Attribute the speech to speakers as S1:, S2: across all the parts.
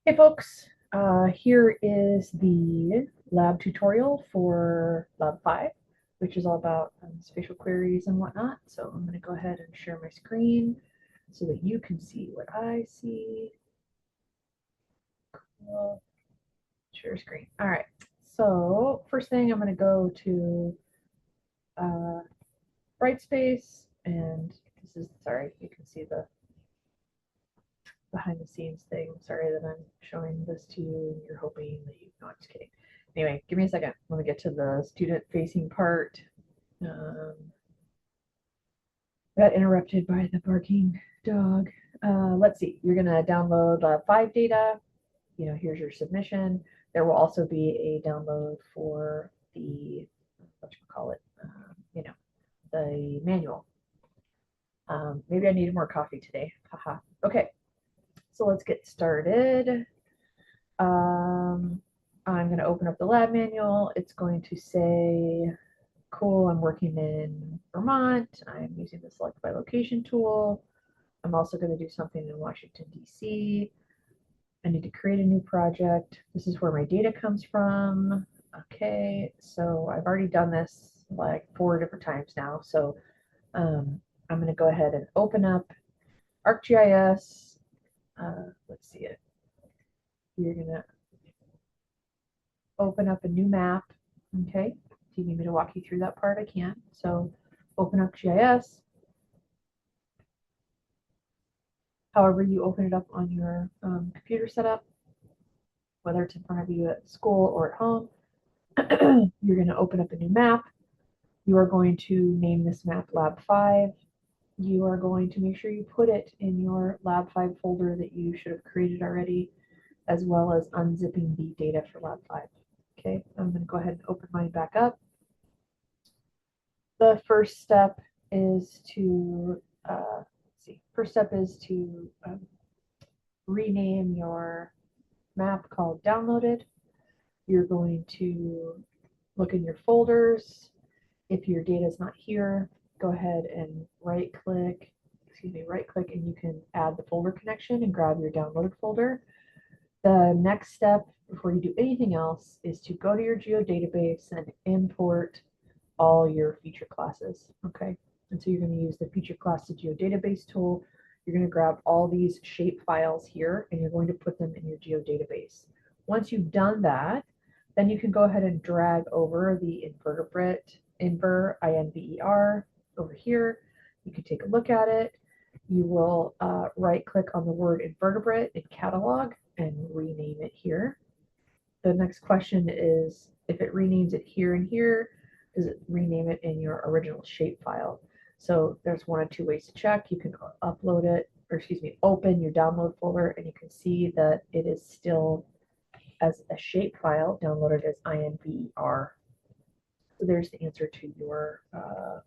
S1: Hey folks, here is the lab tutorial for Lab 5, which is all about spatial queries and whatnot. So I'm going to go ahead and share my screen so that you can see what I see. Cool. Share screen. All right. So first thing, I'm going to go to uh, Brightspace, and this is, sorry, you can see the behind the scenes thing. Sorry that I'm showing this to you and you're hoping that you, no, I'm just kidding. Anyway, give me a second. Let me get to the student facing part. Um, got interrupted by the barking dog. Let's see. You're going to download Lab 5 data. Here's your submission. There will also be a download for the, what you call it, the manual. Maybe I needed more coffee today. Haha. Okay, so let's get started. I'm going to open up the lab manual. It's going to say, cool, I'm working in Vermont. I'm using the select by location tool. I'm also going to do something in Washington, D.C. I need to create a new project. This is where my data comes from. Okay, so I've already done this like 4 different times now. So I'm going to go ahead and open up ArcGIS. Let's see it. You're going to open up a new map. Okay, if you need me to walk you through that part, I can. So open up GIS. However you open it up on your computer setup, whether it's in front of you at school or at home, you're going to open up a new map. You are going to name this map Lab 5. You are going to make sure you put it in your Lab 5 folder that you should have created already, as well as unzipping the data for Lab 5. Okay, I'm going to go ahead and open mine back up. The first step is to rename your map called downloaded. You're going to look in your folders. If your data is not here, go ahead and right click, and you can add the folder connection and grab your downloaded folder. The next step before you do anything else is to go to your geodatabase and import all your feature classes, okay? And so you're going to use the feature class to geodatabase tool. You're going to grab all these shape files here and you're going to put them in your geodatabase. Once you've done that, then you can go ahead and drag over the invertebrate, INVER, over here. You can take a look at it. You will right click on the word invertebrate in catalog and rename it here. The next question is, if it renames it here and here, does it rename it in your original shape file? So there's one of two ways to check. You can upload it, or excuse me, open your download folder and you can see that it is still as a shape file downloaded as INVER. So there's the answer to your, I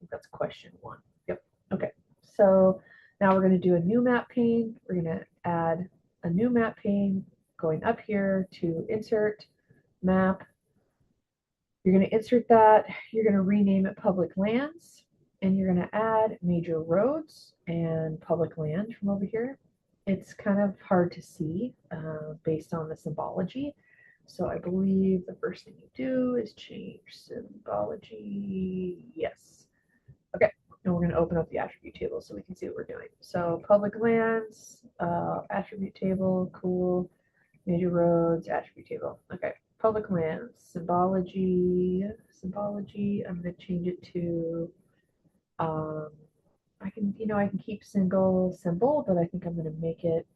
S1: think that's question 1. Yep, okay. So now we're going to do a new map pane. We're going to add a new map pane, going up here to insert map. You're going to insert that. You're going to rename it public lands, and you're going to add major roads and public land from over here. It's kind of hard to see based on the symbology. So I believe the first thing you do is change symbology. Yes. Okay. And we're going to open up the attribute table so we can see what we're doing. So public lands, attribute table, cool. Major roads, attribute table. Okay. Public lands, symbology. I'm going to change it to, I can keep single symbol, but I think I'm going to make it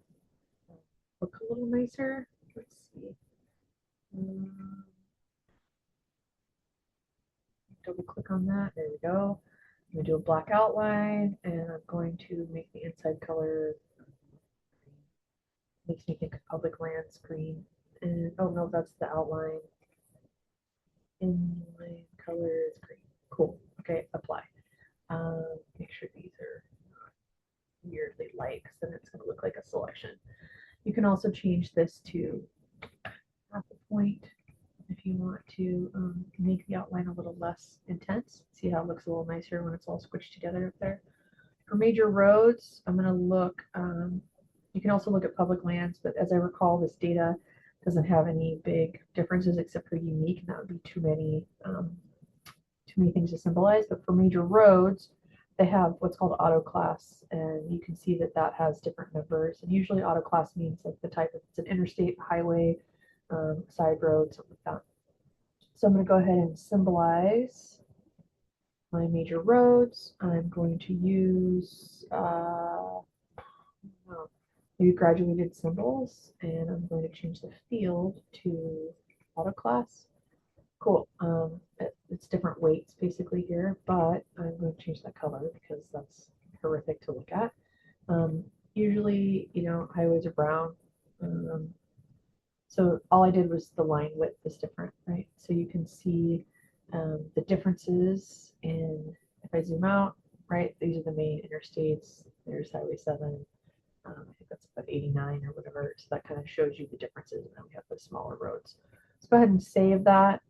S1: look a little nicer. Let's see. Double click on that. There we go. I'm going to do a black outline and I'm going to make the inside color, makes me think of public lands green. And oh no, that's the outline. Inline color is green. Cool. Okay, apply. Make sure these are not weirdly light because then it's going to look like a selection. You can also change this to half a point if you want to make the outline a little less intense. See how it looks a little nicer when it's all squished together up there. For major roads, I'm going to look You can also look at public lands, but as I recall, this data doesn't have any big differences except for unique, and that would be too many things to symbolize. But for major roads, they have what's called auto class, and you can see that that has different numbers. And usually auto class means like the type of, it's an interstate, highway, side road, something like that. So I'm going to go ahead and symbolize my major roads. I'm going to use maybe graduated symbols, and I'm going to change the field to auto class. Cool. It's different weights basically here, but I'm going to change that color because that's horrific to look at. Usually, highways are brown. So all I did was the line width is different, right? So you can see the differences in, if I zoom out, right, these are the main interstates. There's Highway 7. I think that's about 89 or whatever. So that kind of shows you the differences. And then we have the smaller roads. Let's go ahead and save that.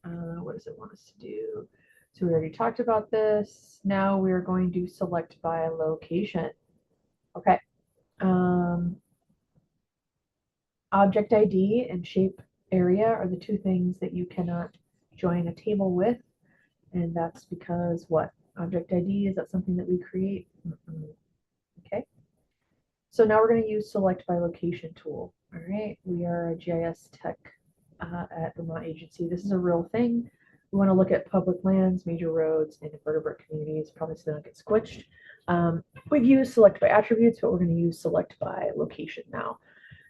S1: What does it want us to do? So we already talked about this. Now we're going to select by location. Okay. Object ID and shape area are the two things that you cannot join a table with. And that's because what? Object ID, is that something that we create? Okay. So now we're going to use select by location tool. All right. We are a GIS tech at Vermont Agency. This is a real thing. We want to look at public lands, major roads, and invertebrate communities, probably so they don't get squished. We've used select by attributes, but we're going to use select by location now.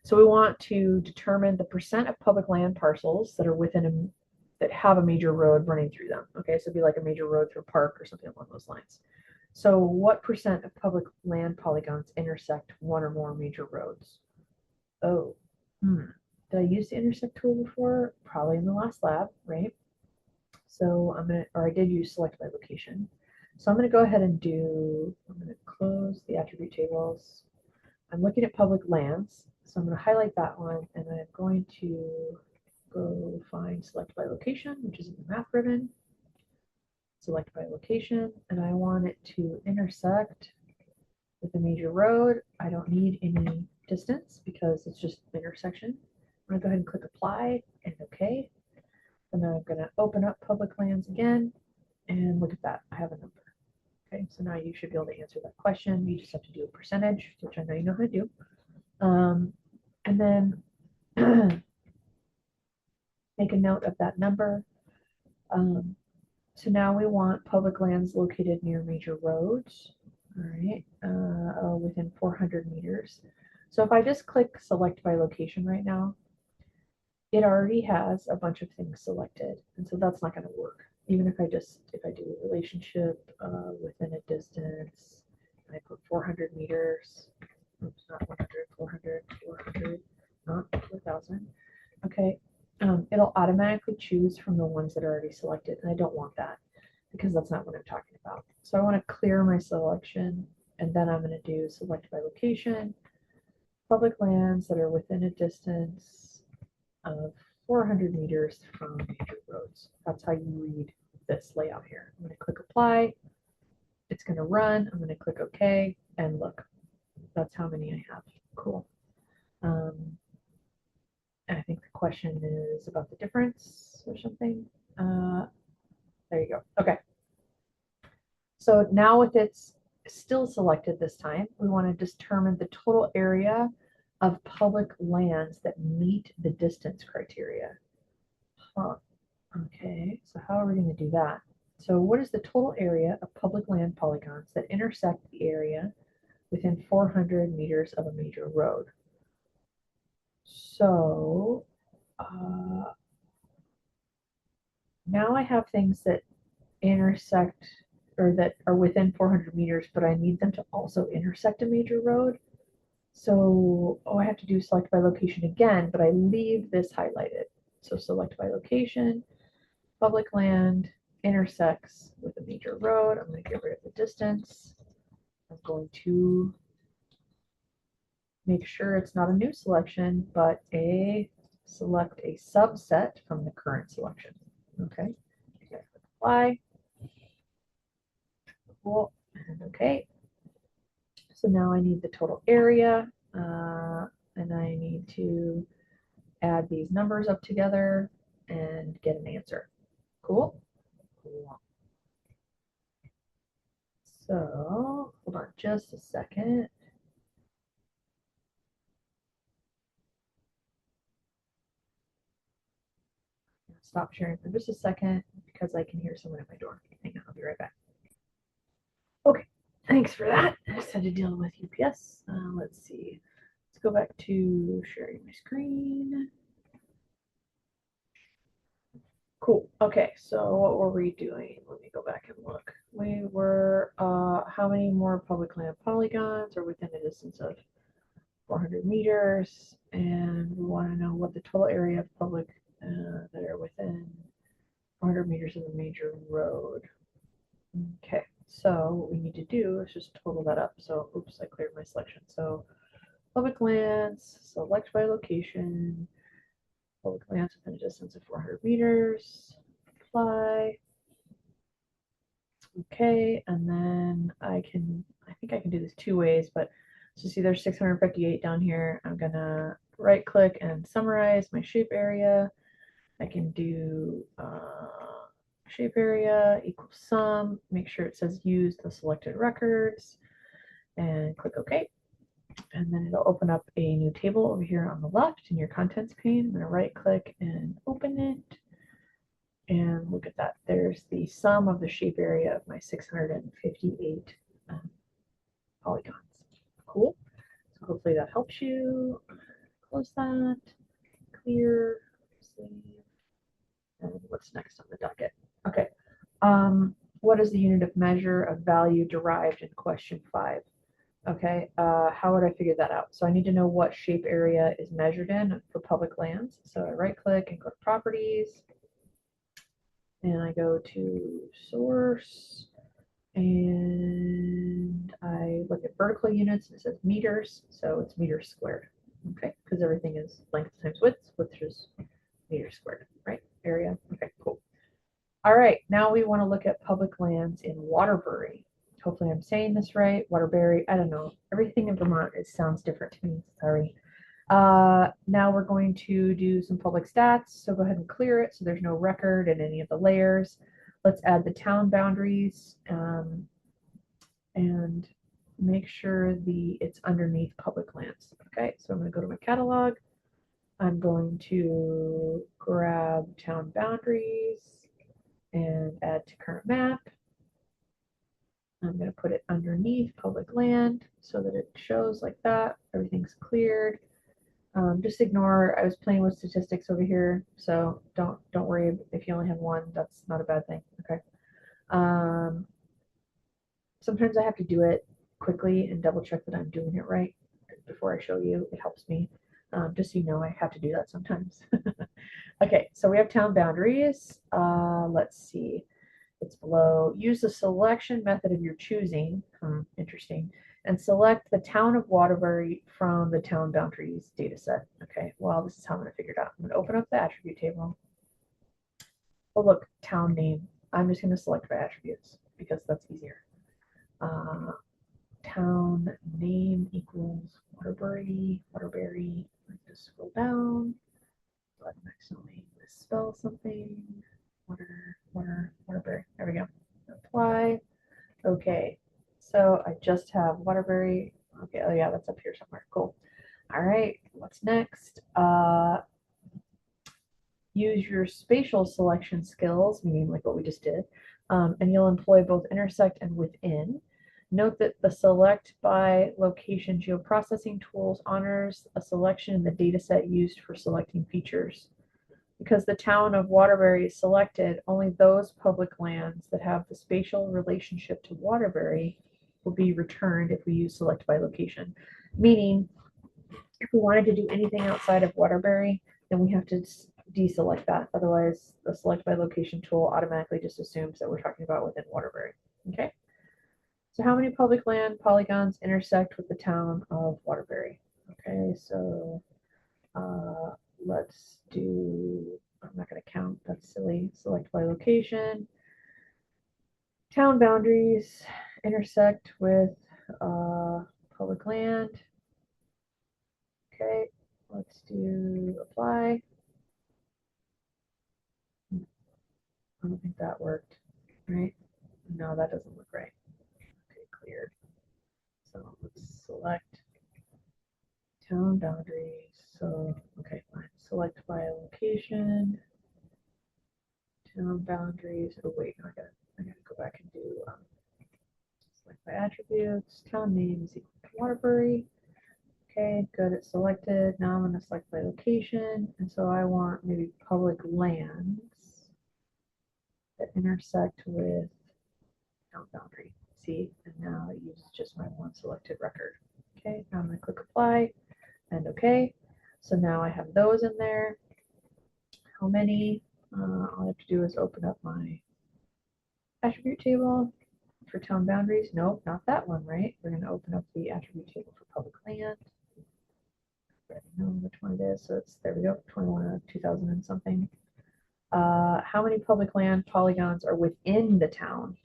S1: So we want to determine the percent of public land parcels that are within that have a major road running through them. Okay, so it'd be like a major road through a park or something along those lines. So what percent of public land polygons intersect one or more major roads? Oh, did I use the intersect tool before? Probably in the last lab, right? So I did use select by location. So I'm going to go ahead and I'm going to close the attribute tables. I'm looking at public lands. So I'm going to highlight that one, and I'm going to go find select by location, which is in the map ribbon. Select by location, and I want it to intersect with a major road. I don't need any distance because it's just an intersection. I'm going to go ahead and click apply and OK. And then I'm going to open up public lands again, and look at that. I have a number. Okay, so now you should be able to answer that question. You just have to do a percentage, which I know you know how to do. And then make a note of that number. So now we want public lands located near major roads, all right, within 400 meters. So if I just click select by location right now, it already has a bunch of things selected, and so that's not going to work. Even if I do a relationship within a distance, and I put 400 meters, oops, not 100, 400, 400, not 4,000. Okay, it'll automatically choose from the ones that are already selected, and I don't want that because that's not what I'm talking about. So I want to clear my selection, and then I'm going to do select by location, public lands that are within a distance of 400 meters from major roads. That's how you read this layout here. I'm going to click apply. It's going to run. I'm going to click OK, and look, that's how many I have. Cool. I think the question is about the difference or something. There you go. Okay. So now with it's still selected this time, we want to determine the total area of public lands that meet the distance criteria. Huh. Okay, so how are we going to do that? So what is the total area of public land polygons that intersect the area within 400 meters of a major road? So now I have things that intersect or that are within 400 meters, but I need them to also intersect a major road. So, I have to do select by location again, but I leave this highlighted. So select by location, public land intersects with a major road. I'm going to get rid of the distance. I'm going to make sure it's not a new selection, but select a subset from the current selection. Okay, apply. Cool, and okay. So now I need the total area. and I need to add these numbers up together and get an answer. Cool? Cool. So, hold on just a second. Stop sharing for just a second because I can hear someone at my door. Hang on, I'll be right back. Okay, thanks for that. I just had to deal with UPS. Let's see. Let's go back to sharing my screen. Cool. Okay, so what were we doing? Let me go back and look. We were, how many more public land polygons are within a distance of 400 meters? And we want to know what the total area of public that are within 400 meters of a major road. Okay, so what we need to do is just total that up. So, oops, I cleared my selection. So, public lands, select by location, public lands within a distance of 400 meters, apply. Okay, and then I think I can do this two ways, but so see there's 658 down here. I'm gonna right click and summarize my shape area. I can do shape area equals sum, make sure it says use the selected records, and click OK. And then it'll open up a new table over here on the left in your contents pane. I'm going to right click and open it. And look at that. There's the sum of the shape area of my 658 polygons. Cool. So hopefully that helps you. Close that. Clear. Save. And what's next on the docket? Okay. What is the unit of measure of value derived in question 5? Okay, how would I figure that out? So I need to know what shape area is measured in for public lands. So I right click and go to properties, and I go to source, and I look at vertical units, and it says meters, so it's meters squared. Okay, because everything is length times width, which is meters squared, right? Area. Okay, cool. All right, now we want to look at public lands in Waterbury. Hopefully I'm saying this right. Waterbury, I don't know. Everything in Vermont sounds different to me. Sorry. Now we're going to do some public stats. So go ahead and clear it so there's no record in any of the layers. Let's add the town boundaries and make sure it's underneath public lands. Okay, so I'm going to go to my catalog. I'm going to grab town boundaries and add to current map. I'm going to put it underneath public land so that it shows like that. Everything's cleared. Just ignore, I was playing with statistics over here, so don't worry if you only have one. That's not a bad thing. Okay. Sometimes I have to do it quickly and double check that I'm doing it right before I show you. It helps me. Just so you know, I have to do that sometimes. Okay, so we have town boundaries. Let's see. It's below. Use the selection method of your choosing. Interesting. And select the town of Waterbury from the town boundaries data set. Okay, well, this is how I'm going to figure it out. I'm going to open up the attribute table. Oh, look, town name. I'm just going to select by attributes because that's easier. Town name equals Waterbury. Just scroll down. So I can accidentally misspell something. Waterbury. There we go. Apply. Okay. So I just have Waterbury. Okay. Oh yeah, that's up here somewhere. Cool. All right. What's next? Use your spatial selection skills, meaning like what we just did, and you'll employ both intersect and within. Note that the select by location geoprocessing tools honors a selection in the data set used for selecting features. Because the town of Waterbury is selected, only those public lands that have the spatial relationship to Waterbury will be returned if we use select by location. Meaning, if we wanted to do anything outside of Waterbury, then we have to deselect that. Otherwise, the select by location tool automatically just assumes that we're talking about within Waterbury. Okay. So how many public land polygons intersect with the town of Waterbury? Okay, so let's do, I'm not going to count, that's silly. Select by location. Town boundaries intersect with public land. Okay, let's do apply. I don't think that worked, right? No, that doesn't look right. Okay, cleared. So let's select town boundaries. So, okay, fine. Select by location, town boundaries. Oh wait, no, I gotta go back and do select by attributes, town name is equal to Waterbury. Okay, good, it's selected. Now I'm gonna select by location, and so I want maybe public lands that intersect with town boundary. See, and now it uses just my one selected record. Okay, now I'm gonna click apply and okay. So now I have those in there. How many? All I have to do is open up my attribute table for town boundaries. Nope, not that one, right? We're going to open up the attribute table for public land. I already know which one it is. So it's, there we go, 21 of 2000 and something. How many public land polygons are within the town?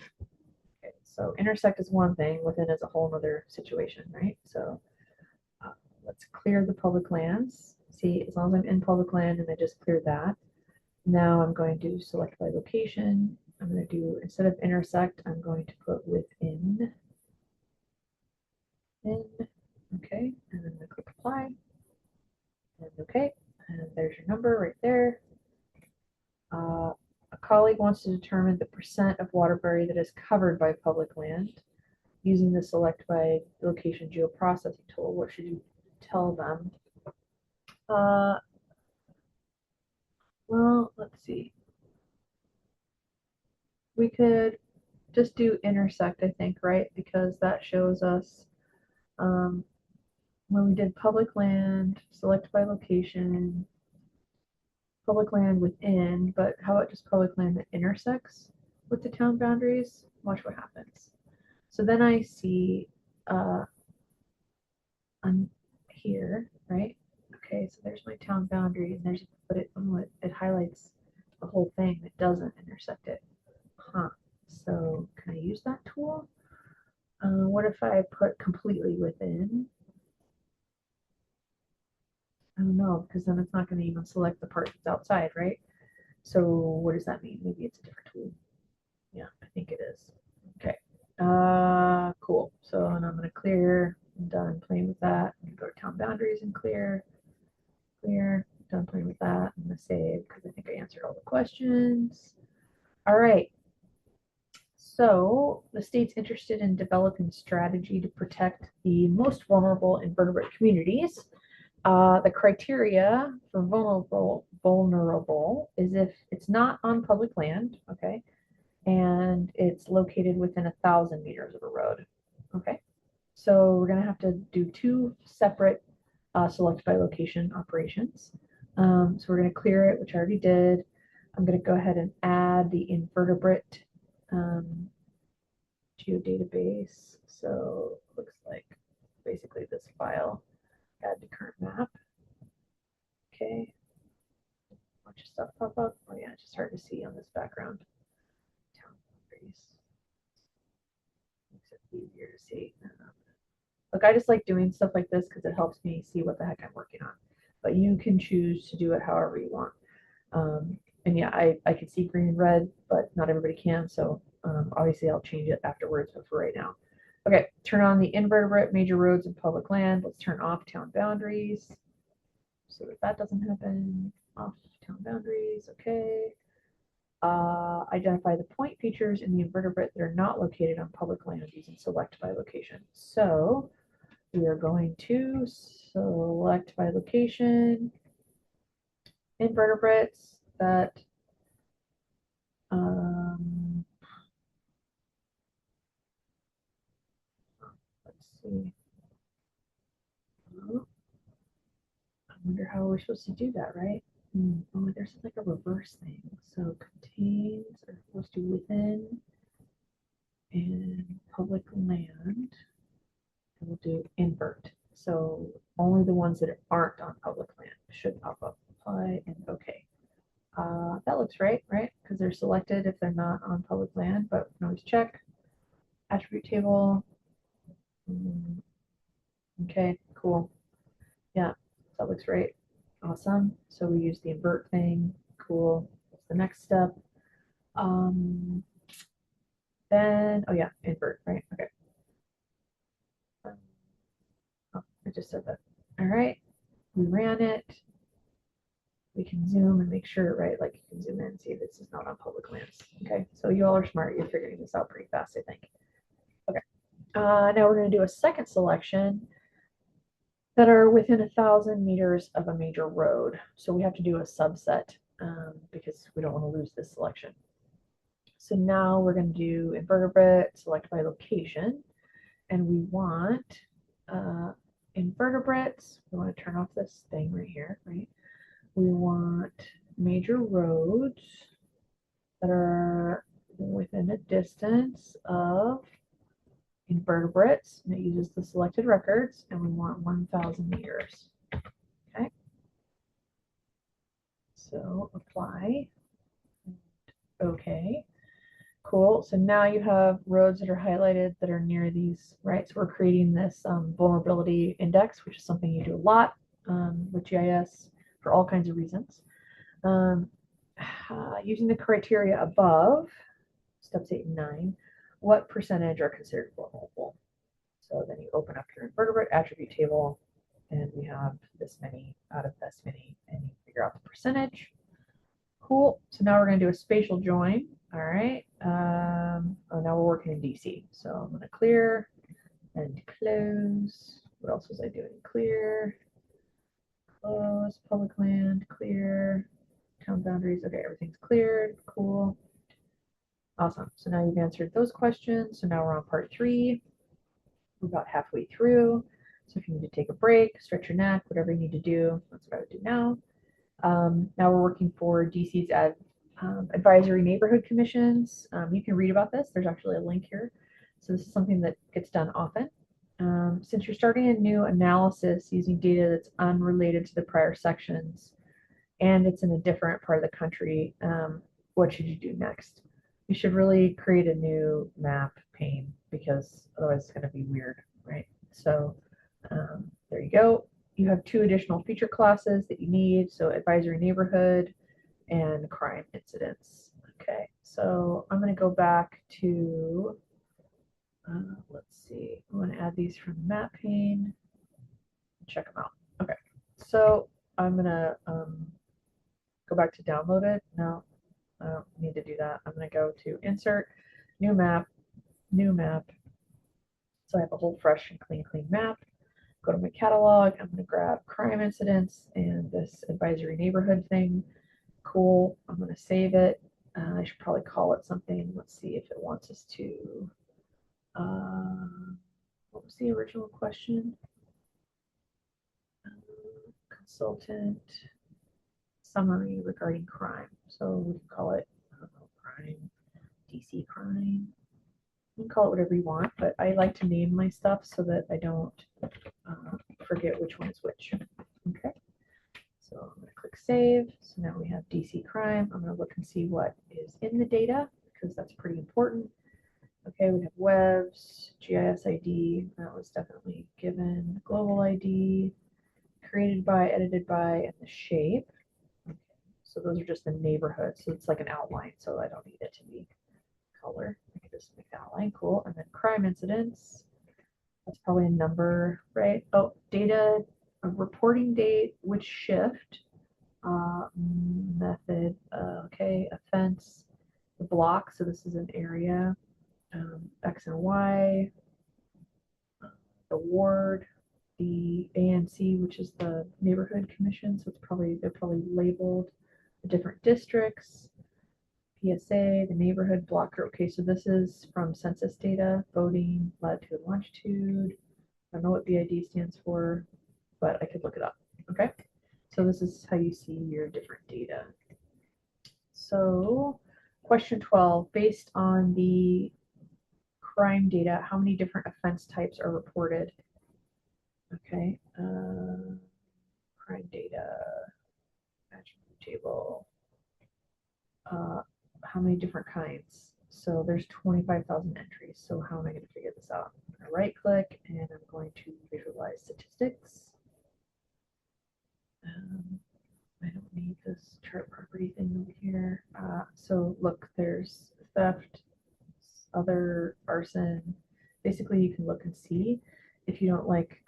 S1: Okay, so intersect is one thing, within is a whole other situation, right? So let's clear the public lands. See, as long as I'm in public land and I just cleared that, now I'm going to select by location. I'm going to do, instead of intersect, I'm going to put within. Okay, and then I'm going to click apply. And okay, and there's your number right there. A colleague wants to determine the percent of Waterbury that is covered by public land using the select by location geoprocessing tool. What should you tell them? Well, let's see. We could just do intersect, I think, right? Because that shows us when we did public land, select by location, public land within, but how about just public land that intersects with the town boundaries? Watch what happens. So then I see I'm here, right? Okay, so there's my town boundary, and there's, but it highlights the whole thing that doesn't intersect it. Huh. So can I use that tool? What if I put completely within? I don't know, because then it's not going to even select the part that's outside, right? So what does that mean? Maybe it's a different tool. Yeah, I think it is. Okay. Cool. So and I'm going to clear. I'm done playing with that. I'm going to go to town boundaries and clear. Clear. Done playing with that. I'm going to save because I think I answered all the questions. All right. So the state's interested in developing strategy to protect the most vulnerable invertebrate communities. The criteria for vulnerable is if it's not on public land, okay, and it's located within 1,000 meters of a road, okay. So we're going to have to do two separate select by location operations. So we're going to clear it, which I already did. I'm going to go ahead and add the invertebrate geodatabase. So it looks like basically this file, add to current map. Okay. A bunch of stuff pop up. Oh yeah, it's just hard to see on this background. Town boundaries. Makes it easier to see. Look, I just like doing stuff like this because it helps me see what the heck I'm working on. But you can choose to do it however you want. And yeah, I can see green and red, but not everybody can. So obviously I'll change it afterwards, but for right now. Okay, turn on the invertebrate major roads and public land. Let's turn off town boundaries so that that doesn't happen. Off town boundaries, okay. Identify the point features in the invertebrate that are not located on public land using select by location. So we are going to select by location invertebrates that let's see. Oh, I wonder how we're supposed to do that, right? Oh, there's like a reverse thing. So contains are supposed to within and public land. And we'll do invert. So only the ones that aren't on public land should pop up. Apply and okay. That looks right, right? Because they're selected if they're not on public land, but we can always check. Attribute table. Okay, cool. Yeah, that looks right. Awesome. So we use the invert thing. Cool. What's the next step? Then, oh yeah, invert, right? Okay. Oh, I just said that. All right. We ran it. We can zoom and make sure, right? Like you can zoom in and see this is not on public lands. Okay. So you all are smart. You're figuring this out pretty fast, I think. Okay. Now we're going to do a second selection that are within 1,000 meters of a major road. So we have to do a subset because we don't want to lose this selection. So now we're going to do invertebrate, select by location, and we want invertebrates. We want to turn off this thing right here, right? We want major roads that are within a distance of invertebrates, and it uses the selected records, and we want 1,000 meters. Okay. So apply. Okay. Cool. So now you have roads that are highlighted that are near these, right? So we're creating this vulnerability index, which is something you do a lot with GIS for all kinds of reasons. Using the criteria above, steps 8 and 9, what percentage are considered vulnerable? So then you open up your invertebrate attribute table, and we have this many out of this many, and you figure out the percentage. Cool. So now we're going to do a spatial join. All right. Oh, now we're working in DC. So I'm going to clear and close. What else was I doing? Clear, close, public land, clear, town boundaries. Okay, everything's cleared. Cool. Awesome. So now you've answered those questions. So now we're on part 3. We're about halfway through. So if you need to take a break, stretch your neck, whatever you need to do, that's what I would do now. Now we're working for DC's advisory neighborhood commissions. You can read about this. There's actually a link here. So this is something that gets done often. Since you're starting a new analysis using data that's unrelated to the prior sections, and it's in a different part of the country, what should you do next? You should really create a new map pane because otherwise it's going to be weird, right? So there you go. You have 2 additional feature classes that you need. So advisory neighborhood and crime incidents. Okay, so I'm going to go back to, let's see, I want to add these from the map pane. Check them out. Okay, so I'm going to go back to download it. No, I don't need to do that. I'm going to go to insert, new map, new map. So I have a whole fresh and clean map. Go to my catalog. I'm going to grab crime incidents and this advisory neighborhood thing. Cool. I'm going to save it. I should probably call it something. Let's see if it wants us to. What was the original question? Consultant summary regarding crime. So we can call it, I don't know, crime, DC crime. You can call it whatever you want, but I like to name my stuff so that I don't forget which one is which. Okay. So I'm going to click save. So now we have DC crime. I'm going to look and see what is in the data because that's pretty important. Okay, we have webs, GIS ID, that was definitely given, global ID, created by, edited by, and the shape. Okay, so those are just the neighborhoods. So it's like an outline, so I don't need it to be color. I can just make the outline, cool. And then crime incidents, that's probably a number, right? Oh, data, a reporting date, which shift, method, okay, offense, the block, so this is an area, X and Y, the ward, the ANC, which is the neighborhood commission, so they're probably labeled the different districts, PSA, the neighborhood block. Okay, so this is from census data, voting, latitude, longitude. I don't know what BID stands for, but I could look it up. Okay, so this is how you see your different data. So question 12, based on the crime data, how many different offense types are reported? Okay, crime data, attribute table, how many different kinds? So there's 25,000 entries. So how am I going to figure this out? I'm going to right click and I'm going to visualize statistics. delete this chart property thing over here. So look, there's theft, other arson. Basically, you can look and see. If you don't like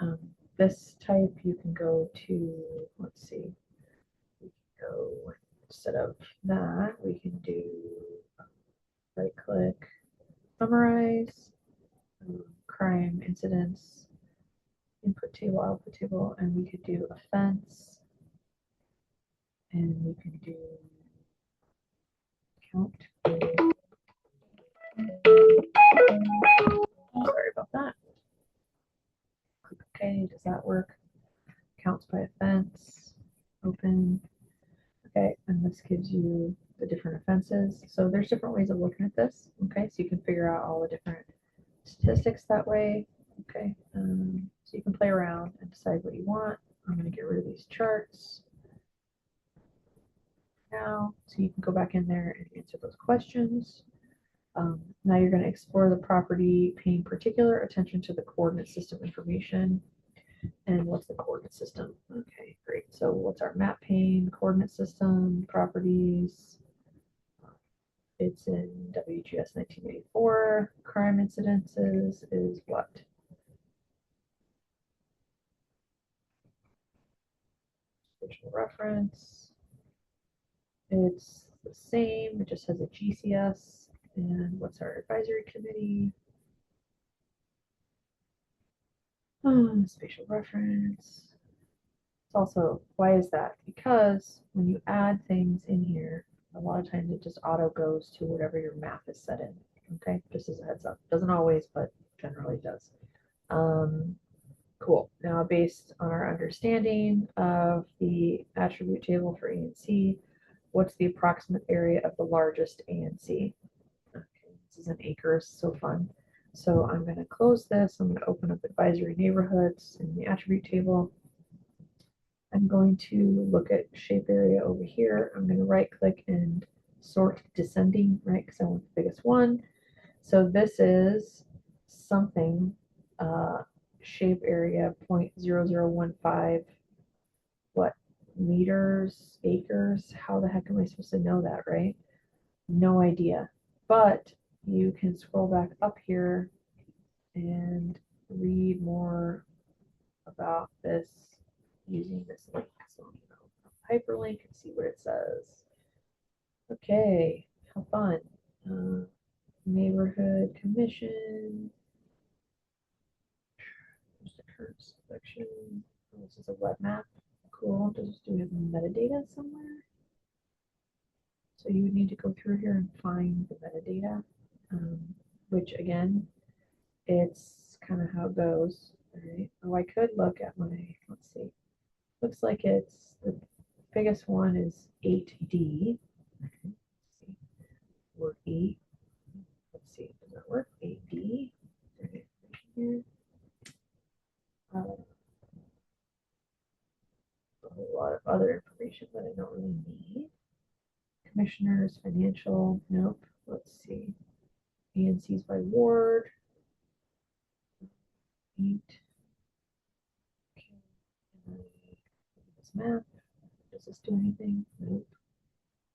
S1: this type, you can go to, let's see, we can go, instead of that, we can do right click, summarize, crime incidents, input table, output table, and we could do offense, and we can do count. Sorry about that. Click OK. Does that work? Counts by offense. Open. Okay, and this gives you the different offenses. So there's different ways of looking at this. Okay, so you can figure out all the different statistics that way. Okay, so you can play around and decide what you want. I'm going to get rid of these charts now, so you can go back in there and answer those questions. Now you're going to explore the property, paying particular attention to the coordinate system information. And what's the coordinate system? Okay, great. So what's our map pane, coordinate system, properties? It's in WGS 1984. Crime incidences is what? Spatial reference. It's the same, it just has a GCS. And what's our advisory committee? Spatial reference. It's also, why is that? Because when you add things in here, a lot of times it just auto goes to whatever your map is set in. Okay, just as a heads up. Doesn't always, but generally does. Cool. Now, based on our understanding of the attribute table for ANC, what's the approximate area of the largest ANC? Okay, this is in acres, so fun. So I'm going to close this. I'm going to open up advisory neighborhoods in the attribute table. I'm going to look at shape area over here. I'm going to right click and sort descending, right? Because I want the biggest one. So this is something, shape area 0.0015, what, meters, acres? How the heck am I supposed to know that, right? No idea. But you can scroll back up here and read more about this using this link. So I'm going to hyperlink and see what it says. Okay, how fun. Neighborhood commission. There's the current selection. This is a web map. Cool. Do we have metadata somewhere? So you would need to go through here and find the metadata, which again, it's kind of how it goes. All right. Oh, I could look at my, let's see. Looks like it's the biggest one is 8D. Okay. Or 8. Let's see. Does that work? 8D. Okay. Here. A whole lot of other information that I don't really need. Commissioners, financial, nope. Let's see. ANCs by ward. 8. Okay. And then this map. Does this do anything? Nope.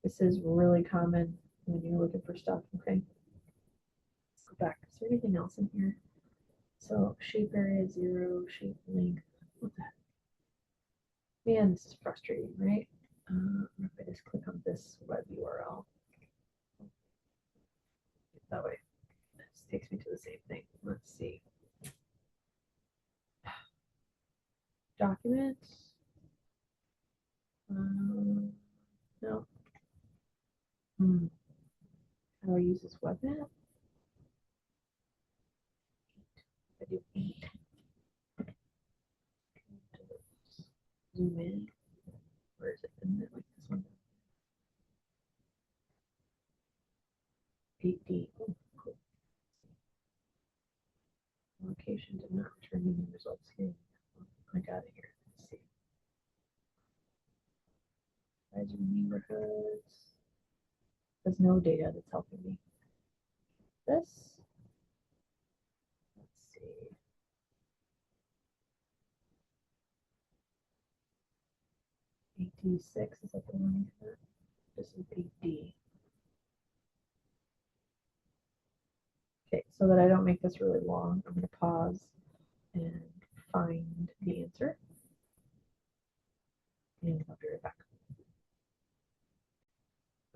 S1: This is really common when you're looking for stuff. Okay. Let's go back. Is there anything else in here? So shape area 0, shape length. What the heck? Man, this is frustrating, right? If I just click on this web URL, that way, this takes me to the same thing. Let's see. Documents. No. How do I use this web map? I do 8. Zoom in. Where is it? Isn't it like this one? 8D. Oh, cool. Location did not return any results here. I got it here. Let's see. Advisory neighborhoods. There's no data that's helping me. This. Let's see. 8D6, is that the one? This is 8D. Okay, so that I don't make this really long, I'm going to pause and find the answer. And I'll be right back.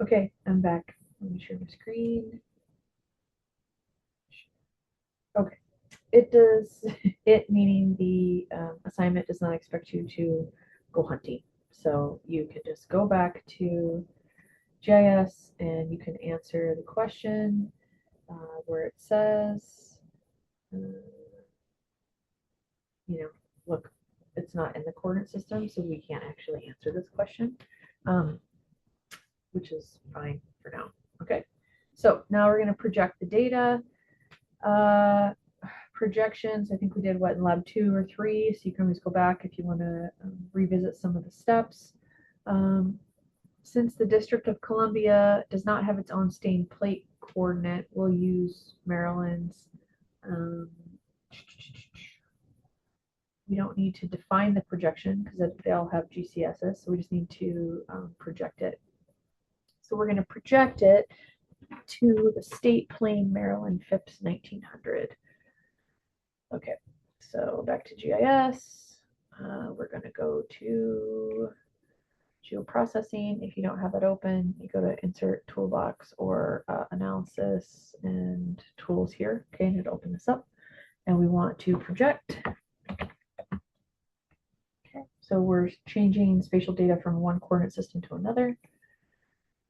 S1: Okay, I'm back. Let me share my screen. Okay, it does, it meaning the assignment does not expect you to go hunting. So you can just go back to GIS and you can answer the question where it says, look, it's not in the coordinate system, so we can't actually answer this question, which is fine for now. Okay, so now we're going to project the data. Projections, I think we did what in lab 2 or 3, so you can always go back if you want to revisit some of the steps. Since the District of Columbia does not have its own stained plate coordinate, we'll use Maryland's. We don't need to define the projection because they all have GCSs, so we just need to project it. So we're going to project it to the state plane Maryland FIPS 1900. Okay, so back to GIS. We're going to go to geoprocessing. If you don't have it open, you go to Insert Toolbox or Analysis and Tools here. Okay, and it'll open this up. And we want to project. Okay, so we're changing spatial data from one coordinate system to another.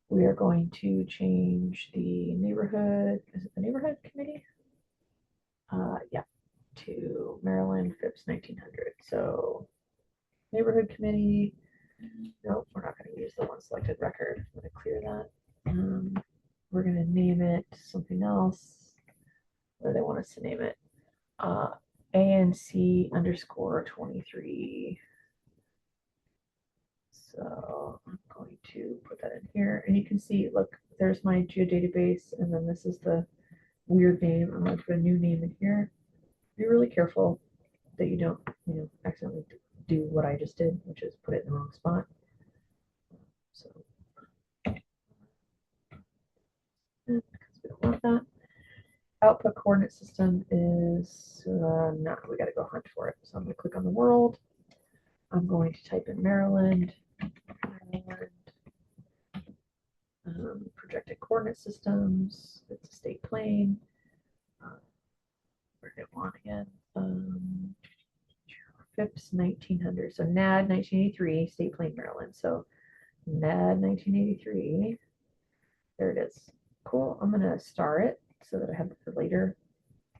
S1: We are going to change the neighborhood. Is it the neighborhood committee? Yeah, to Maryland FIPS 1900. So neighborhood committee. Nope, we're not going to use the one selected record. I'm going to clear that. We're going to name it something else. What do they want us to name it? ANC underscore 23. So I'm going to put that in here. And you can see, look, there's my geodatabase. And then this is the weird name. I'm going to put a new name in here. Be really careful that you don't, accidentally do what I just did, which is put it in the wrong spot. So, because we don't want that. Output coordinate system is no, we got to go hunt for it. So I'm going to click on the world. I'm going to type in Maryland. Projected coordinate systems. It's a state plane. Where did it want again? FIPS 1900. So NAD 1983, state plane Maryland. So NAD 1983. There it is. Cool. I'm going to star it so that I have it for later.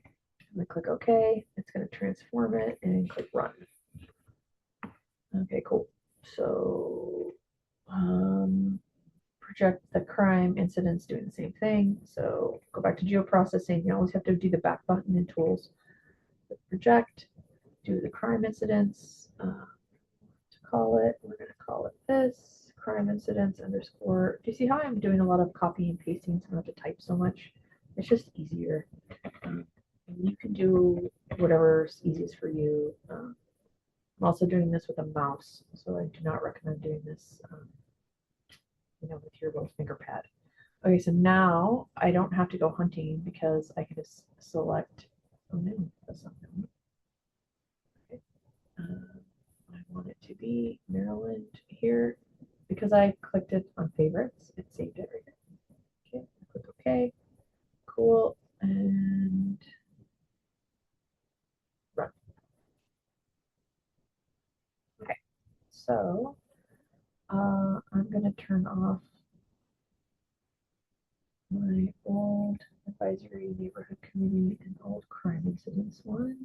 S1: I'm going to click OK. It's going to transform it and click run. Okay, cool. So project the crime incidents doing the same thing. So go back to geoprocessing. You always have to do the back button in tools. Project, do the crime incidents. To call it, we're going to call it this crime incidents underscore. Do you see how I'm doing a lot of copy and pasting so I don't have to type so much? It's just easier. You can do whatever's easiest for you. I'm also doing this with a mouse, so I do not recommend doing this with your little finger pad. Okay, so now I don't have to go hunting because I can just select, oh no, that's not Maryland. Okay. I want it to be Maryland here. Because I clicked it on favorites, it saved everything. Okay, click OK. Cool, and run. Okay, so I'm going to turn off my old advisory neighborhood committee and old crime incidents one.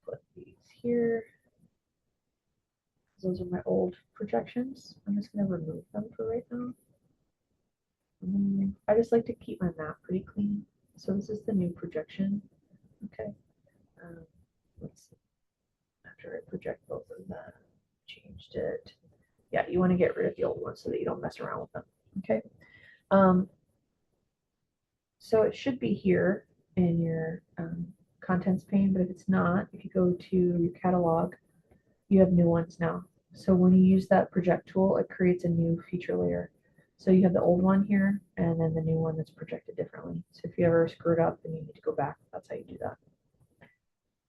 S1: Put these here. Those are my old projections. I'm just going to remove them for right now. I just like to keep my map pretty clean. So this is the new projection. Okay. Let's see. After I project both of them, changed it. Yeah, you want to get rid of the old ones so that you don't mess around with them. Okay. So it should be here in your contents pane, but if it's not, if you go to your catalog, you have new ones now. So when you use that project tool, it creates a new feature layer. So you have the old one here, and then the new one that's projected differently. So if you ever screwed up and you need to go back, that's how you do that.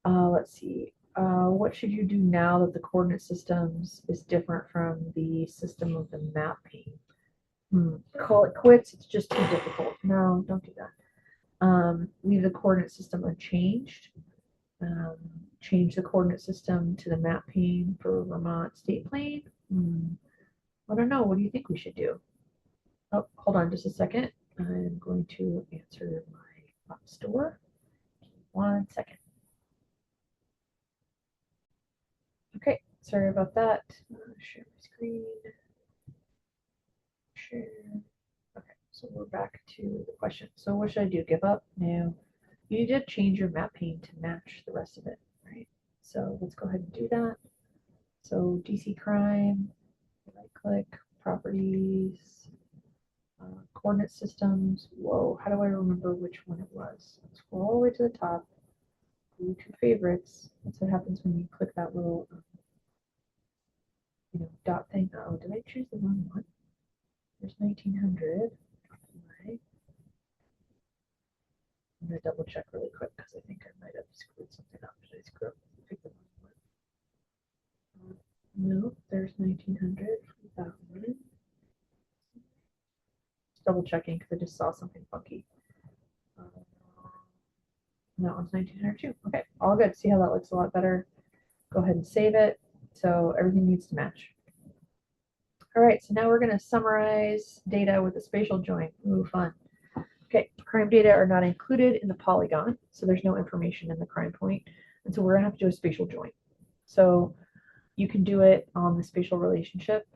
S1: Let's see. What should you do now that the coordinate systems is different from the system of the map pane? Call it quits. It's just too difficult. No, don't do that. Leave the coordinate system unchanged. Change the coordinate system to the map pane for Vermont State Plane. I don't know. What do you think we should do? Oh, hold on just a second. I'm going to answer my App Store. 1 second. Okay, sorry about that. Share my screen. Share. Okay, so we're back to the question. So what should I do? Give up? No. You need to change your map pane to match the rest of it, right? So let's go ahead and do that. So DC crime, right click, properties, coordinate systems. Whoa, how do I remember which one it was? Scroll all the way to the top, go to favorites. That's what happens when you click that little dot thing. Oh, did I choose the wrong one? There's 1900. Right. I'm gonna double check really quick because I think I might have screwed something up. Did I screw up? Pick the wrong one. No, there's 1900 for that one. Just double checking because I just saw something funky. That one's 1900 too. Okay, all good. See how that looks a lot better. Go ahead and save it. So everything needs to match. All right, so now we're going to summarize data with a spatial join. Ooh, fun. Okay, crime data are not included in the polygon, so there's no information in the crime point, and so we're going to have to do a spatial join. So you can do it on the spatial relationship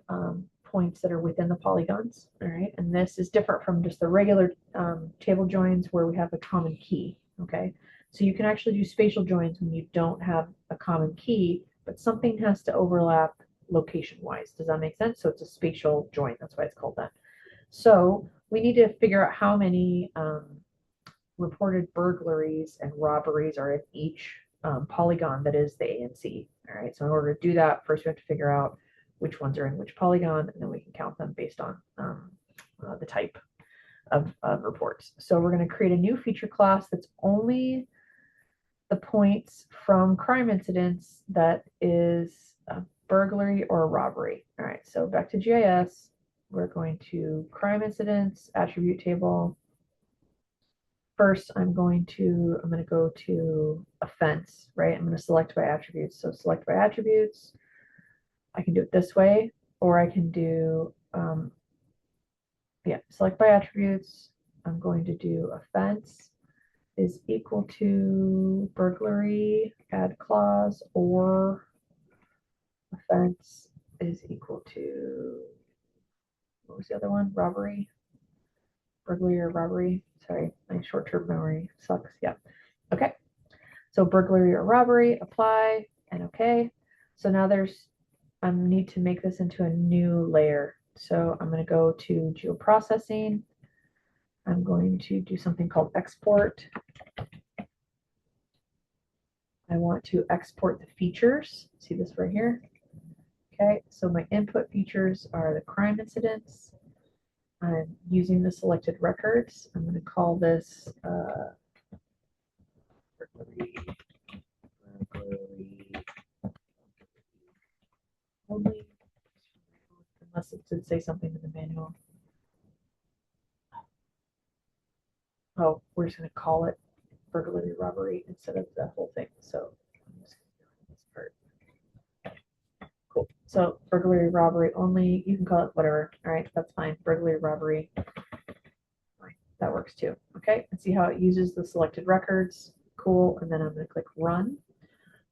S1: points that are within the polygons, all right? And this is different from just the regular table joins where we have a common key, okay? So you can actually do spatial joins when you don't have a common key, but something has to overlap location-wise. Does that make sense? So it's a spatial join. That's why it's called that. So we need to figure out how many reported burglaries and robberies are in each polygon that is the ANC. All right, so in order to do that, first we have to figure out which ones are in which polygon, and then we can count them based on the type of reports. So we're going to create a new feature class that's only the points from crime incidents that is a burglary or a robbery. All right, so back to GIS, we're going to crime incidents, attribute table. First, I'm going to go to offense, right? I'm going to select by attributes. So select by attributes. I can do it this way, or I can do, select by attributes. I'm going to do offense is equal to burglary, add clause, or offense is equal to, what was the other one? Robbery, burglary or robbery. Sorry, my short-term memory sucks. Yeah. Okay. So burglary or robbery, apply, and okay. So now I need to make this into a new layer. So I'm going to go to geoprocessing. I'm going to do something called export. I want to export the features. See this right here? Okay, so my input features are the crime incidents. I'm using the selected records. I'm going to call this burglary only, unless it did say something in the manual. Oh, we're just going to call it burglary robbery instead of the whole thing. So I'm just going to do this part. Cool. So burglary robbery only. You can call it whatever. All right, that's fine. Burglary robbery. Fine. That works too. Okay. And see how it uses the selected records. Cool. And then I'm going to click run.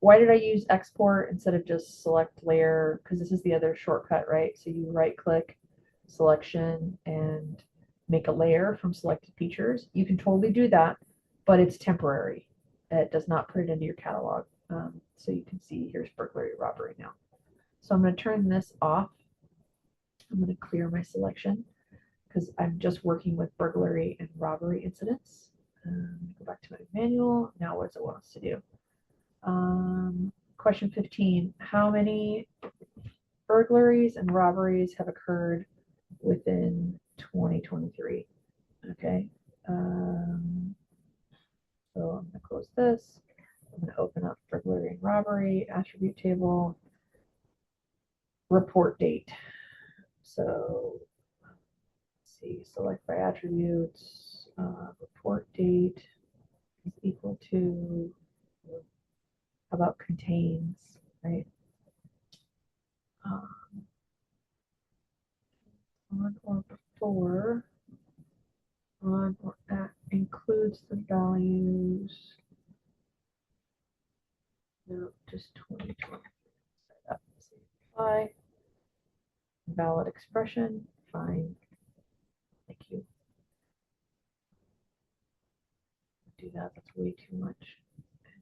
S1: Why did I use export instead of just select layer? Because this is the other shortcut, right? So you right click selection and make a layer from selected features. You can totally do that, but it's temporary. It does not put it into your catalog. So you can see here's burglary robbery now. So I'm going to turn this off. I'm going to clear my selection because I'm just working with burglary and robbery incidents. Go back to my manual. Now what does it want us to do? Question 15, how many burglaries and robberies have occurred within 2023. Okay. So I'm going to close this. I'm going to open up burglary and robbery attribute table, report date. So let's see, select by attributes, report date is equal to, how about contains, right? On or before, on or at includes the values. No, just 2020. Apply. Valid expression. Fine. Thank you. Do that. That's way too much.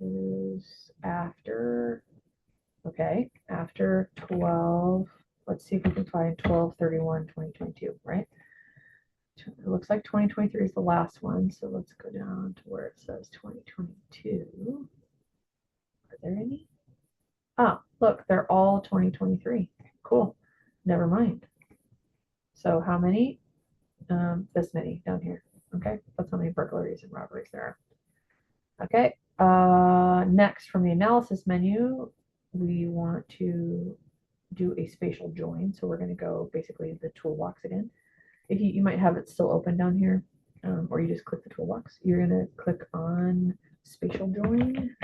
S1: Is after. Okay. After 12. Let's see if we can find 12/31/2022. Right. It looks like 2023 is the last one. So let's go down to where it says 2022. Are there any? Oh, look, they're all 2023. Cool. Never mind. So how many? This many down here. Okay, that's how many burglaries and robberies there are. Okay, next from the analysis menu, we want to do a spatial join. So we're going to go basically the toolbox again. If you might have it still open down here, or you just click the toolbox. You're going to click on spatial join.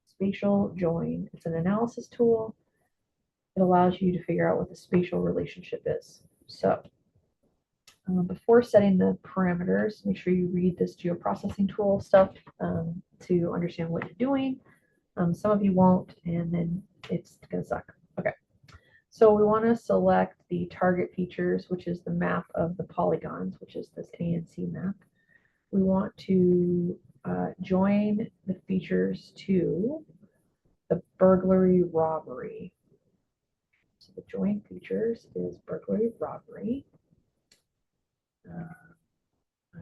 S1: Spatial join. It's an analysis tool. It allows you to figure out what the spatial relationship is. So before setting the parameters, make sure you read this geoprocessing tool stuff to understand what you're doing. Some of you won't, and then it's going to suck. Okay, so we want to select the target features, which is the map of the polygons, which is this ANC map. We want to join the features to the burglary robbery. So the join features is burglary robbery.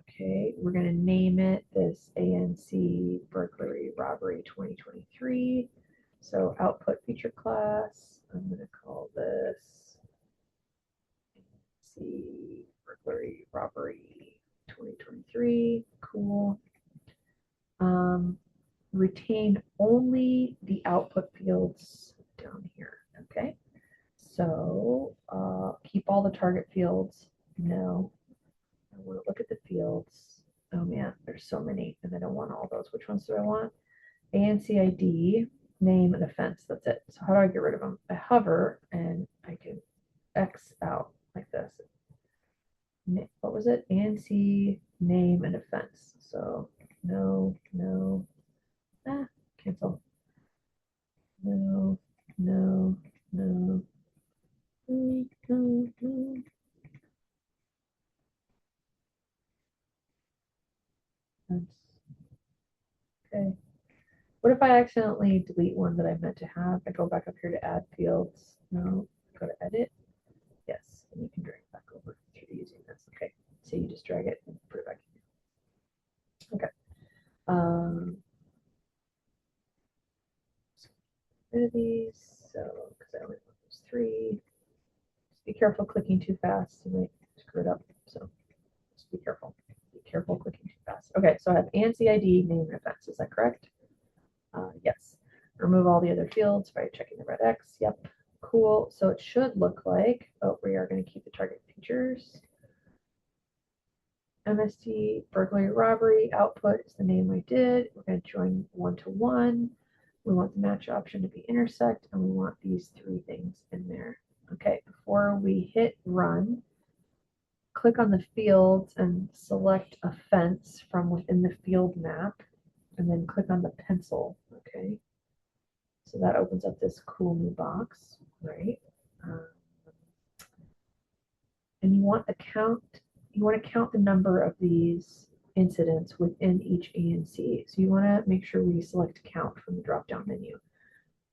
S1: Okay, we're going to name it this ANC burglary robbery 2023. So output feature class, I'm going to call this ANC burglary robbery 2023. Cool. Retain only the output fields down here. Okay, so keep all the target fields. No. I want to look at the fields. Oh man, there's so many, and I don't want all those. Which ones do I want? ANC ID, name, and offense. That's it. So how do I get rid of them? I hover, and I can X out like this. What was it? ANC, name, and offense. So no, no, cancel. No, no, no, no, no, no. Okay. What if I accidentally delete one that I meant to have? I go back up here to add fields. No, go to edit. Yes, and you can drag it back over through using this. Okay, so you just drag it and put it back in. Okay. Rid of these. So, because I only want those three. Just be careful clicking too fast. You might screw it up. So, just be careful. Be careful clicking too fast. Okay, so I have ANC ID, name, and offense. Is that correct? Yes. Remove all the other fields by checking the red X. Yep. Cool. So it should look like, oh, we are going to keep the target features. MST burglary robbery output is the name we did. We're going to join 1-to-1. We want the match option to be intersect, and we want these three things in there. Okay, before we hit run, click on the fields and select a fence from within the field map, and then click on the pencil. Okay, so that opens up this cool new box, right? And you want to count the number of these incidents within each ANC. So you want to make sure we select count from the drop-down menu.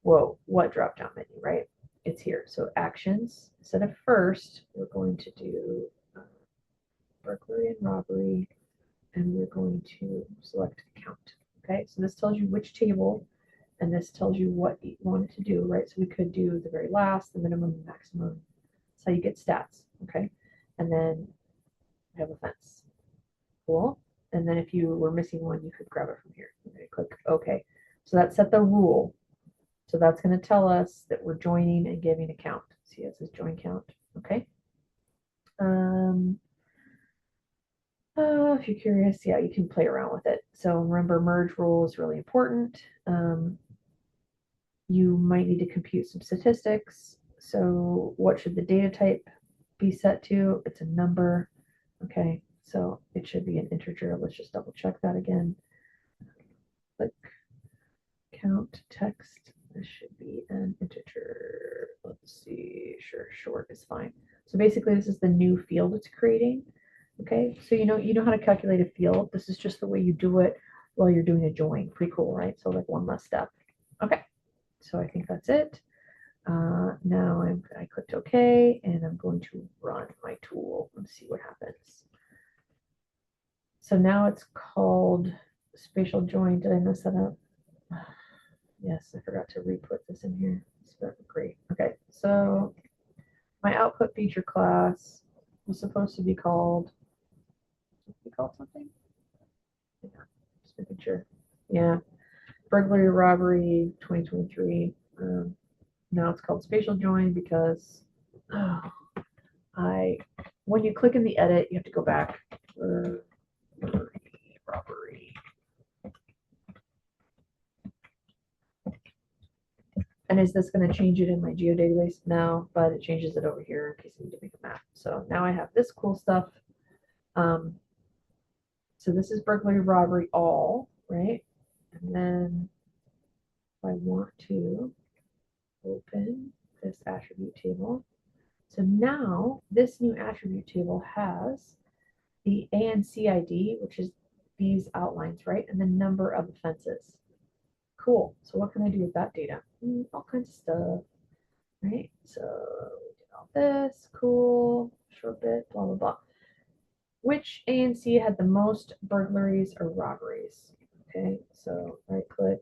S1: Whoa, what drop-down menu, right? It's here. So actions, instead of first, we're going to do burglary and robbery, and we're going to select count. Okay, so this tells you which table, and this tells you what want it to do, right? So we could do the very last, the minimum, the maximum. That's how you get stats, okay? And then we have a fence. Cool. And then if you were missing one, you could grab it from here. Okay, click OK. So that set the rule. So that's going to tell us that we're joining and giving a count. See, it says join count. Okay. If you're curious, yeah, you can play around with it. So remember, merge rule is really important. You might need to compute some statistics. So what should the data type be set to? It's a number. Okay, so it should be an integer. Let's just double check that again. Click count text. This should be an integer. Let's see. Sure, short is fine. So basically, this is the new field it's creating. Okay, so you know how to calculate a field. This is just the way you do it while you're doing a join. Pretty cool, right? So like one less step. Okay, so I think that's it. Now I clicked OK, and I'm going to run my tool and see what happens. So now it's called spatial join. Did I mess that up? Yes, I forgot to re-put this in here. Great. Okay, so my output feature class was supposed to be called something? Yeah, just making sure. Yeah, burglary, robbery, 2023. Now it's called spatial join because when you click in the edit, you have to go back. Robbery. And is this going to change it in my geodatabase? No, but it changes it over here in case I need to make a map. So now I have this cool stuff. So this is burglary, robbery, all, right? And then if I want to open this attribute table. So now this new attribute table has the ANC ID, which is these outlines, right? And the number of offenses. Cool. So what can I do with that data? All kinds of stuff, right? So we did all this, cool, short bit, blah, blah, blah. Which ANC had the most burglaries or robberies? Okay, so right click,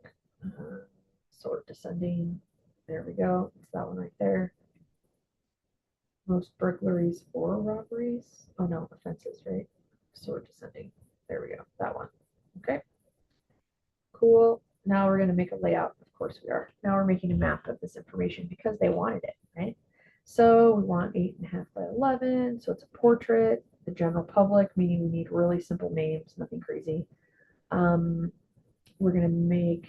S1: sort descending. There we go. It's that one right there. Most burglaries or robberies? Oh no, offenses, right? Sort descending. There we go. That one. Okay. Cool. Now we're going to make a layout. Of course we are. Now we're making a map of this information because they wanted it, right? So we want 8.5 by 11. So it's a portrait. The general public, meaning we need really simple names, nothing crazy. We're going to make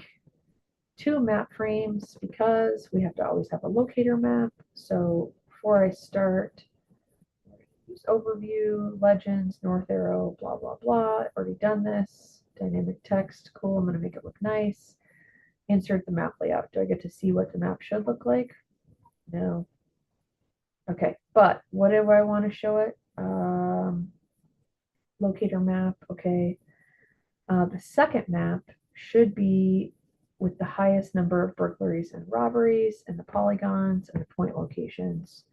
S1: 2 map frames because we have to always have a locator map. So before I start, use overview, legends, north arrow, blah, blah, blah. Already done this. Dynamic text, cool. I'm going to make it look nice. Insert the map layout. Do I get to see what the map should look like? No. Okay, but what do I want to show it? Locator map, okay. The second map should be with the highest number of burglaries and robberies and the polygons and the point locations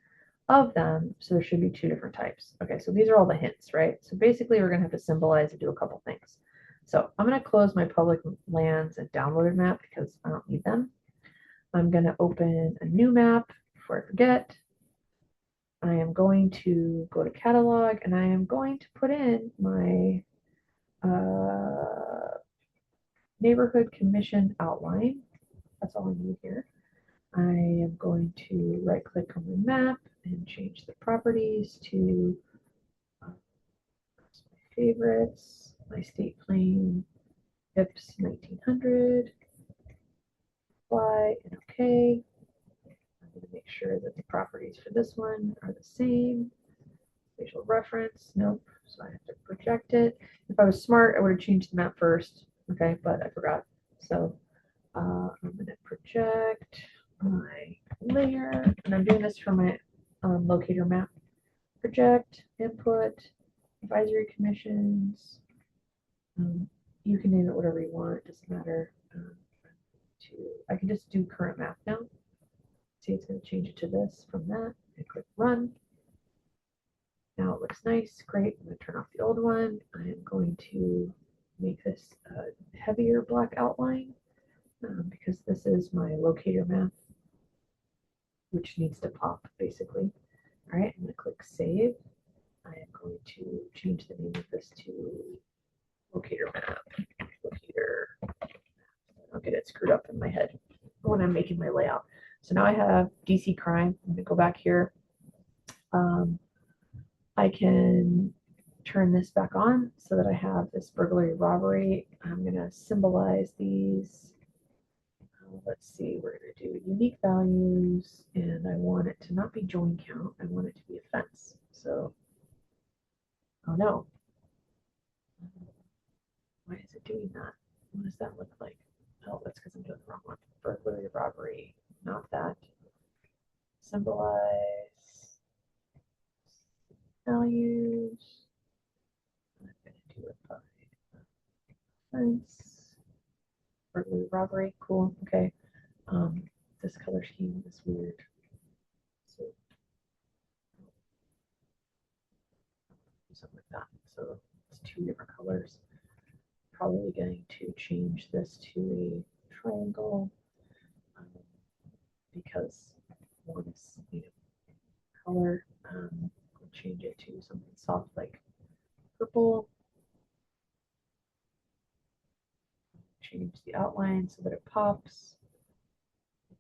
S1: of them. So there should be 2 different types. Okay, so these are all the hints, right? So basically we're going to have to symbolize and do a couple things. So I'm going to close my public lands and downloaded map because I don't need them. I'm going to open a new map before I forget. I am going to go to catalog and I am going to put in my neighborhood commission outline. That's all I need here. I am going to right click on the map and change the properties to my favorites, my state plane, IPS 1900, apply and OK. I'm going to make sure that the properties for this one are the same. Spatial reference, nope, so I have to project it. If I was smart, I would have changed the map first, okay, but I forgot. So I'm going to project my layer, and I'm doing this for my locator map. Project, input, advisory commissions. You can name it whatever you want, it doesn't matter. I can just do current map now. See, it's going to change it to this from that. I click run. Now it looks nice, great. I'm going to turn off the old one. I am going to make this a heavier black outline. because this is my locator map, which needs to pop basically. All right, I'm going to click save. I am going to change the name of this to locator map. Locator. I'll get it screwed up in my head when I'm making my layout. So now I have DC crime. I'm going to go back here. I can turn this back on so that I have this burglary robbery. I'm going to symbolize these. Let's see, we're going to do unique values, and I want it to not be join count. I want it to be offense. So, oh no. Why is it doing that? What does that look like? Oh, that's because I'm doing the wrong one. Burglary robbery, not that. Symbolize values. I'm going to do it by offense. Burglary robbery, cool, okay. This color scheme is weird. So something like that. So it's two different colors. Probably going to change this to a triangle because one is color. We'll change it to something soft like purple. Change the outline so that it pops.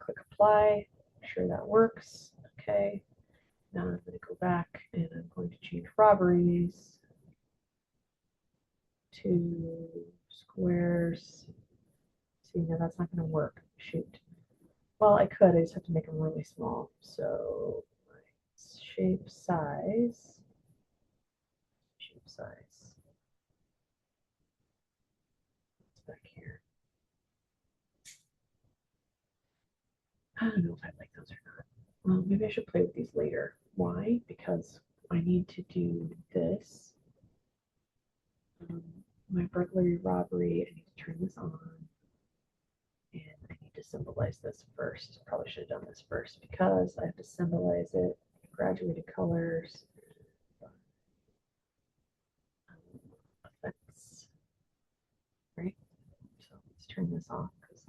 S1: Click apply. Make sure that works. Okay. Now I'm going to go back and I'm going to change robberies to squares. See, now that's not going to work. Shoot. Well, I could. I just have to make them really small. So shape size. Shape size. It's back here. I don't know if I like those or not. Well, maybe I should play with these later. Why? Because I need to do this. My burglary robbery, I need to turn this on. And I need to symbolize this first. Probably should have done this first because I have to symbolize it. Graduated colors. Effects. Right? So let's turn this off because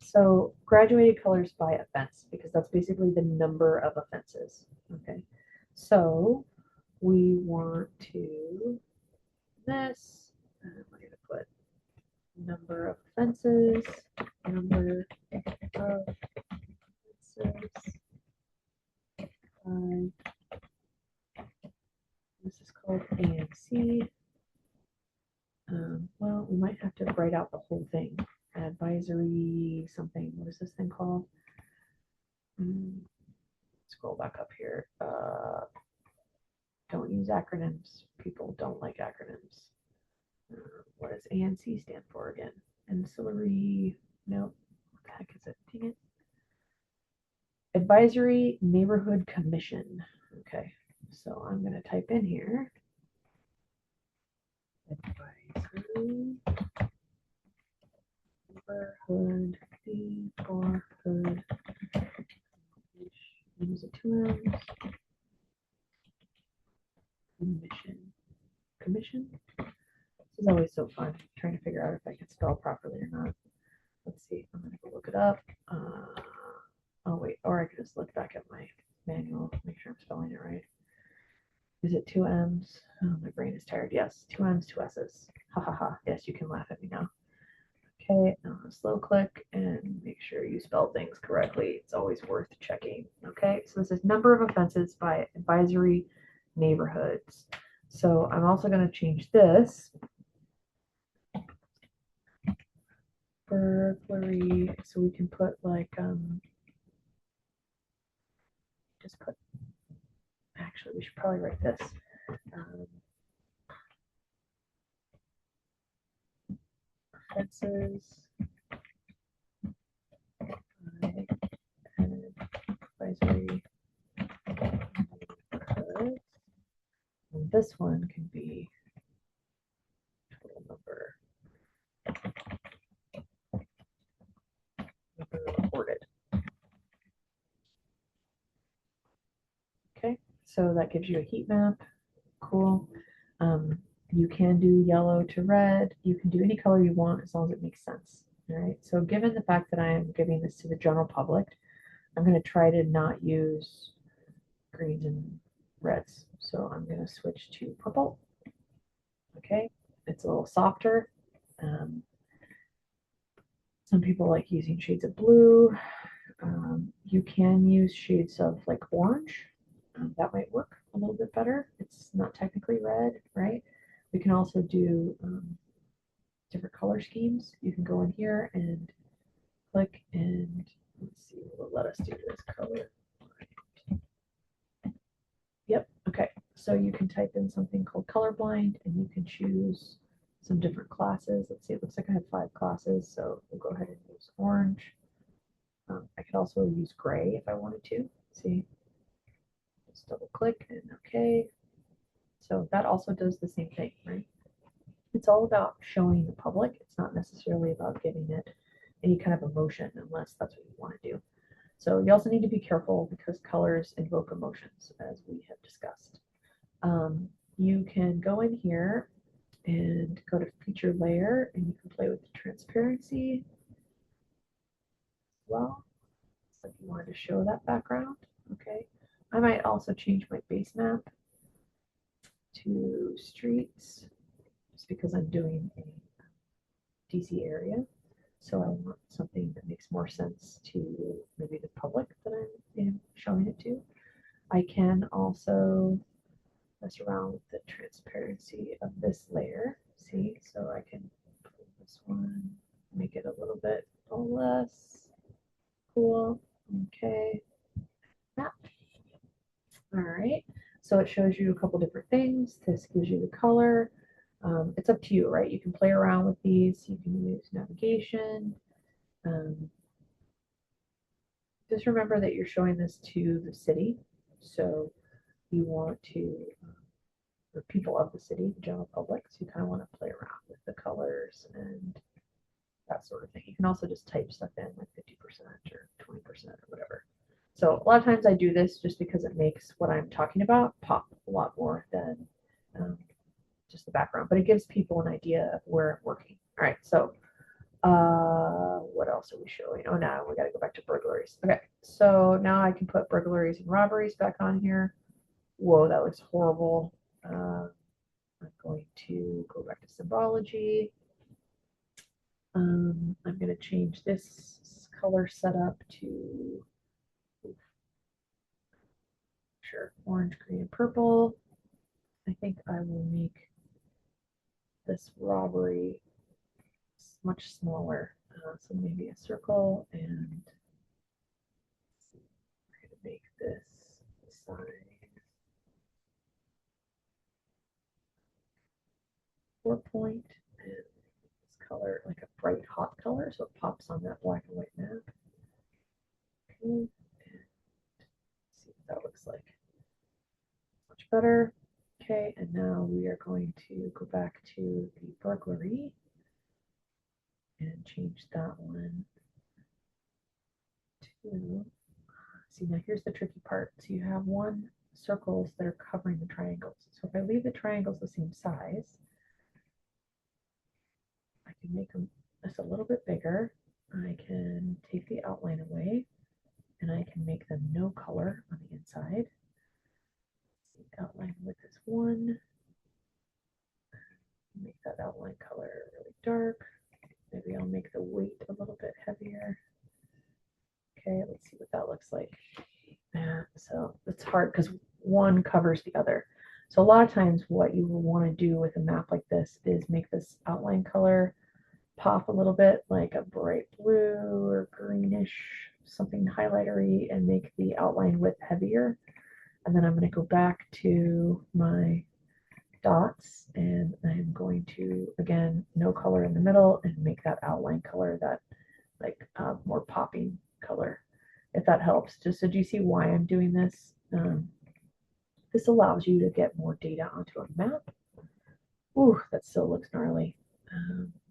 S1: so graduated colors by offense, because that's basically the number of offenses. Okay. So we want to this, and we're going to put number of offenses, number of offenses. This is called AMC. Well, we might have to write out the whole thing. Advisory something. What is this thing called? Scroll back up here. Don't use acronyms. People don't like acronyms. What does ANC stand for again? Ancillary. Nope. What the heck is it? Dang it. Advisory Neighborhood Commission. Okay. So I'm going to type in here. Advisory Neighborhood. Neighborhood. Use it 2 M's. Commission. This is always so fun, trying to figure out if I can spell properly or not. Let's see. I'm going to go look it up. Oh, wait. Or I could just look back at my manual, make sure I'm spelling it right. Is it 2 M's? Oh, my brain is tired. Yes, 2 M's, 2 S's. Ha ha ha. Yes, you can laugh at me now. Okay, now I'm going to slow click and make sure you spell things correctly. It's always worth checking. Okay, so this is number of offenses by advisory neighborhoods. So I'm also going to change this. Burglary, so we can put like, just put, actually, we should probably write this. Offenses advisory. And this one can be total number reported. Okay, so that gives you a heat map. Cool. You can do yellow to red. You can do any color you want as long as it makes sense. All right, so given the fact that I am giving this to the general public, I'm going to try to not use greens and reds. So I'm going to switch to purple. Okay, it's a little softer. Um, some people like using shades of blue. You can use shades of like orange. That might work a little bit better. It's not technically red, right? We can also do different color schemes. You can go in here and click and let's see, will it let us do this color? Yep, okay. So you can type in something called colorblind and you can choose some different classes. Let's see, it looks like I have 5 classes, so we'll go ahead and use orange. I could also use gray if I wanted to. See, just double click and okay. So that also does the same thing, right? It's all about showing the public. It's not necessarily about giving it any kind of emotion unless that's what you want to do. So you also need to be careful because colors invoke emotions, as we have discussed. You can go in here and go to feature layer and you can play with the transparency as well. So if you wanted to show that background, okay. I might also change my base map to streets just because I'm doing a DC area. So I want something that makes more sense to maybe the public that I'm showing it to. I can also mess around with the transparency of this layer. See, so I can pull this one, make it a little bit less cool. Okay, map. All right, so it shows you a couple different things. This gives you the color. It's up to you, right? You can play around with these. You can use navigation. Um, just remember that you're showing this to the city. So you want to, or people of the city, the general public, so you kind of want to play around with the colors and that sort of thing. You can also just type stuff in like 50% or 20% or whatever. So a lot of times I do this just because it makes what I'm talking about pop a lot more than um, just the background, but it gives people an idea of where I'm working. All right, so what else are we showing? Oh, now we got to go back to burglaries. Okay, so now I can put burglaries and robberies back on here. Whoa, that looks horrible. I'm going to go back to symbology. I'm going to change this color setup to sure orange, green, and purple. I think I will make this robbery much smaller. So maybe a circle, and I'm going to make this size 4 point, and this color like a bright hot color, so it pops on that black and white map. Okay, and see what that looks like. Much better. Okay, and now we are going to go back to the burglary and change that one to, see now here's the tricky part. So you have circles that are covering the triangles. So if I leave the triangles the same size, I can make them just a little bit bigger. I can take the outline away and I can make them no color on the inside. Outline with this one. Make that outline color really dark. Maybe I'll make the weight a little bit heavier. Okay, let's see what that looks like. Yeah, so it's hard because one covers the other. So a lot of times what you will want to do with a map like this is make this outline color pop a little bit, like a bright blue or greenish, something highlightery, and make the outline width heavier. And then I'm going to go back to my dots and I'm going to, again, no color in the middle and make that outline color that like more popping color, if that helps. Just so do you see why I'm doing this? This allows you to get more data onto a map. Ooh, that still looks gnarly.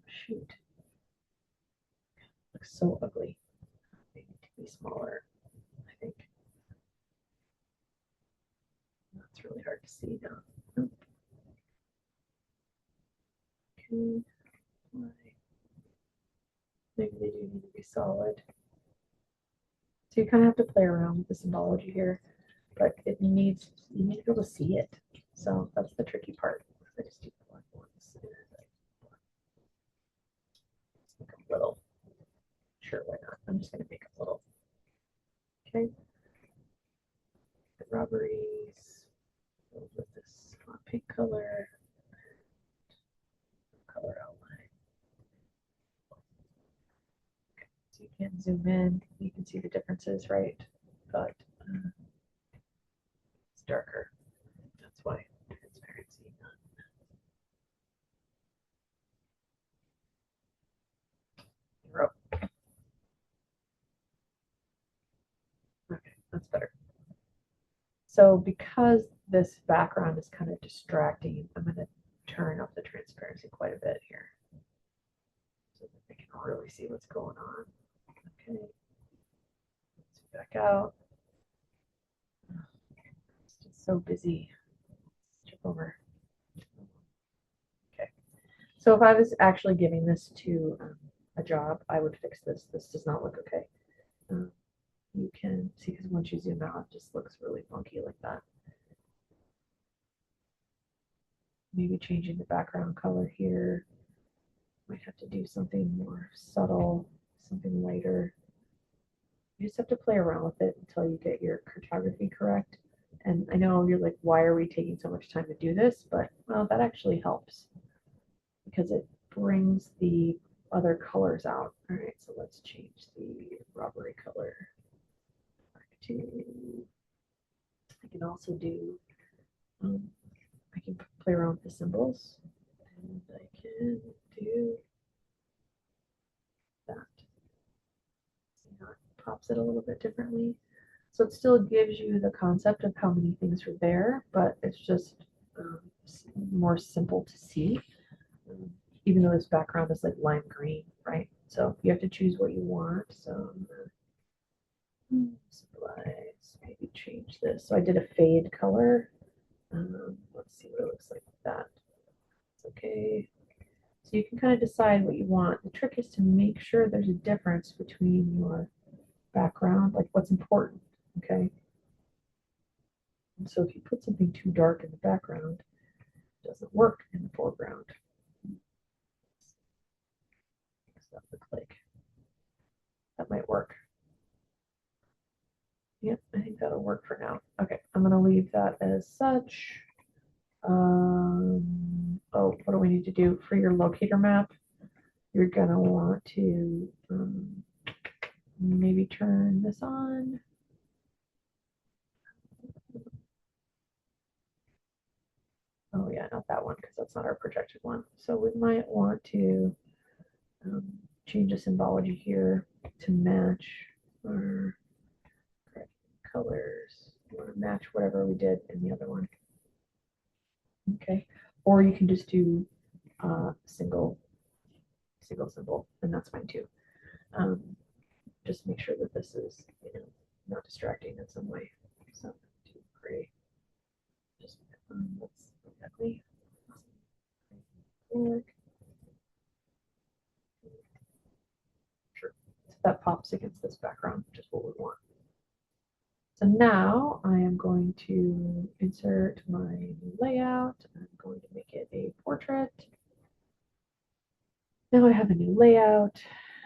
S1: Shoot. Looks so ugly. They need to be smaller, I think. That's really hard to see now. Okay. Maybe they do need to be solid. So you kind of have to play around with the symbology here, but you need to be able to see it. So that's the tricky part. I just do black ones. Make a little. Sure, why not? I'm just going to make a little. Okay. The rubberies with this pink color outline. Okay. So you can zoom in. You can see the differences, right? But it's darker. That's why transparency. Okay, that's better. So because this background is kind of distracting, I'm going to turn up the transparency quite a bit here so that we can really see what's going on. Okay, let's back out. It's just so busy. Let's jump over. Okay, so if I was actually giving this to a job, I would fix this. This does not look okay. You can see because once you zoom out, it just looks really funky like that. Maybe changing the background color here. Might have to do something more subtle, something lighter. You just have to play around with it until you get your cartography correct. And I know you're like, why are we taking so much time to do this? But well, that actually helps because it brings the other colors out. All right, so let's change the rubbery color back to, I can also do, I can play around with the symbols and I can do that. See how it pops it a little bit differently. So it still gives you the concept of how many things are there, but it's just more simple to see, even though this background is like lime green, right? So you have to choose what you want. So supplies, maybe change this. So I did a fade color. Let's see what it looks like with that. It's okay. So you can kind of decide what you want. The trick is to make sure there's a difference between your background, like what's important, okay? And so if you put something too dark in the background, it doesn't work in the foreground. That looks like that might work. Yep, I think that'll work for now. Okay, I'm gonna leave that as such. Oh, what do we need to do for your locator map? You're gonna want to maybe turn this on. Oh yeah, not that one because that's not our projected one. So we might want to change the symbology here to match our colors. You want to match whatever we did in the other one. Okay, or you can just do single symbol, and that's fine too. Just make sure that this is, not distracting in some way. So gray. Just let's exactly. Sure. So that pops against this background, which is what we want. So now I am going to insert my new layout. I'm going to make it a portrait. Now I have a new layout.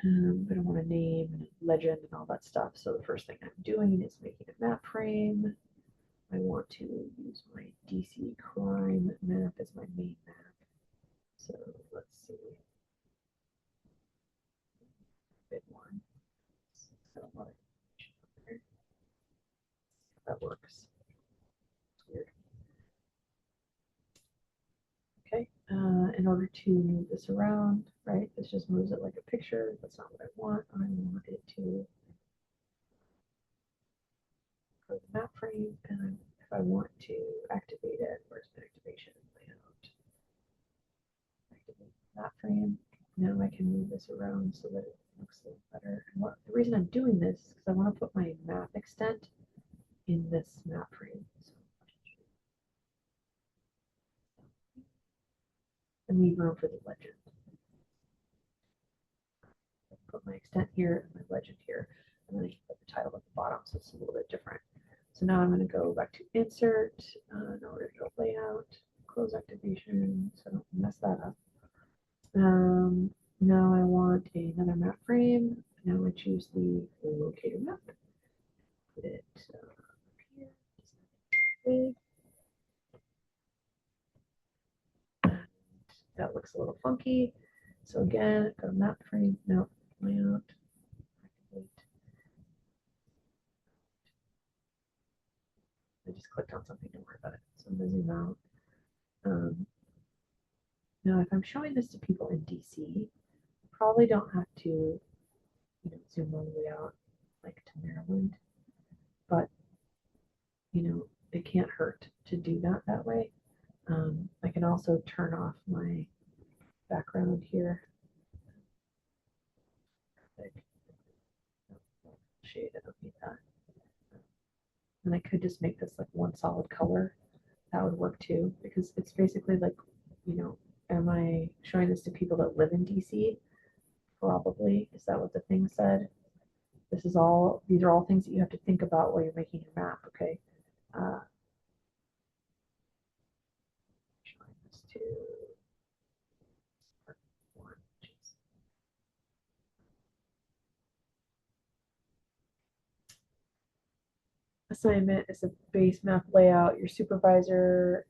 S1: But I want to name legend and all that stuff. So the first thing I'm doing is making a map frame. I want to use my DC crime map as my main map. So let's see. Bit one. That works. Weird. Okay. In order to move this around, right? This just moves it like a picture. That's not what I want. I want it to go to the map frame, and if I want to activate it, where's the activation layout? Activate map frame. Now I can move this around so that it looks a little better. And the reason I'm doing this is because I want to put my map extent in this map frame. So, and leave room for the legend. put my extent here and my legend here, and then I can put the title at the bottom, so it's a little bit different. So now I'm going to go back to insert, in order to layout, close activation, so I don't mess that up. Now I want another map frame. Now I choose the locator map. Put it here. That looks a little funky. So again, go to map frame, no, layout, activate. I just clicked on something, don't worry about it. So I'm gonna zoom out. Now if I'm showing this to people in DC, probably don't have to zoom all the way out like to Maryland, but it can't hurt to do that way. I can also turn off my background here. Shade, I don't need that. And I could just make this like one solid color. That would work too, because it's basically like, am I showing this to people that live in DC? Probably. Is that what the thing said? These are all things that you have to think about while you're making your map, okay? Showing this to one, assignment is a base map layout. Your supervisor,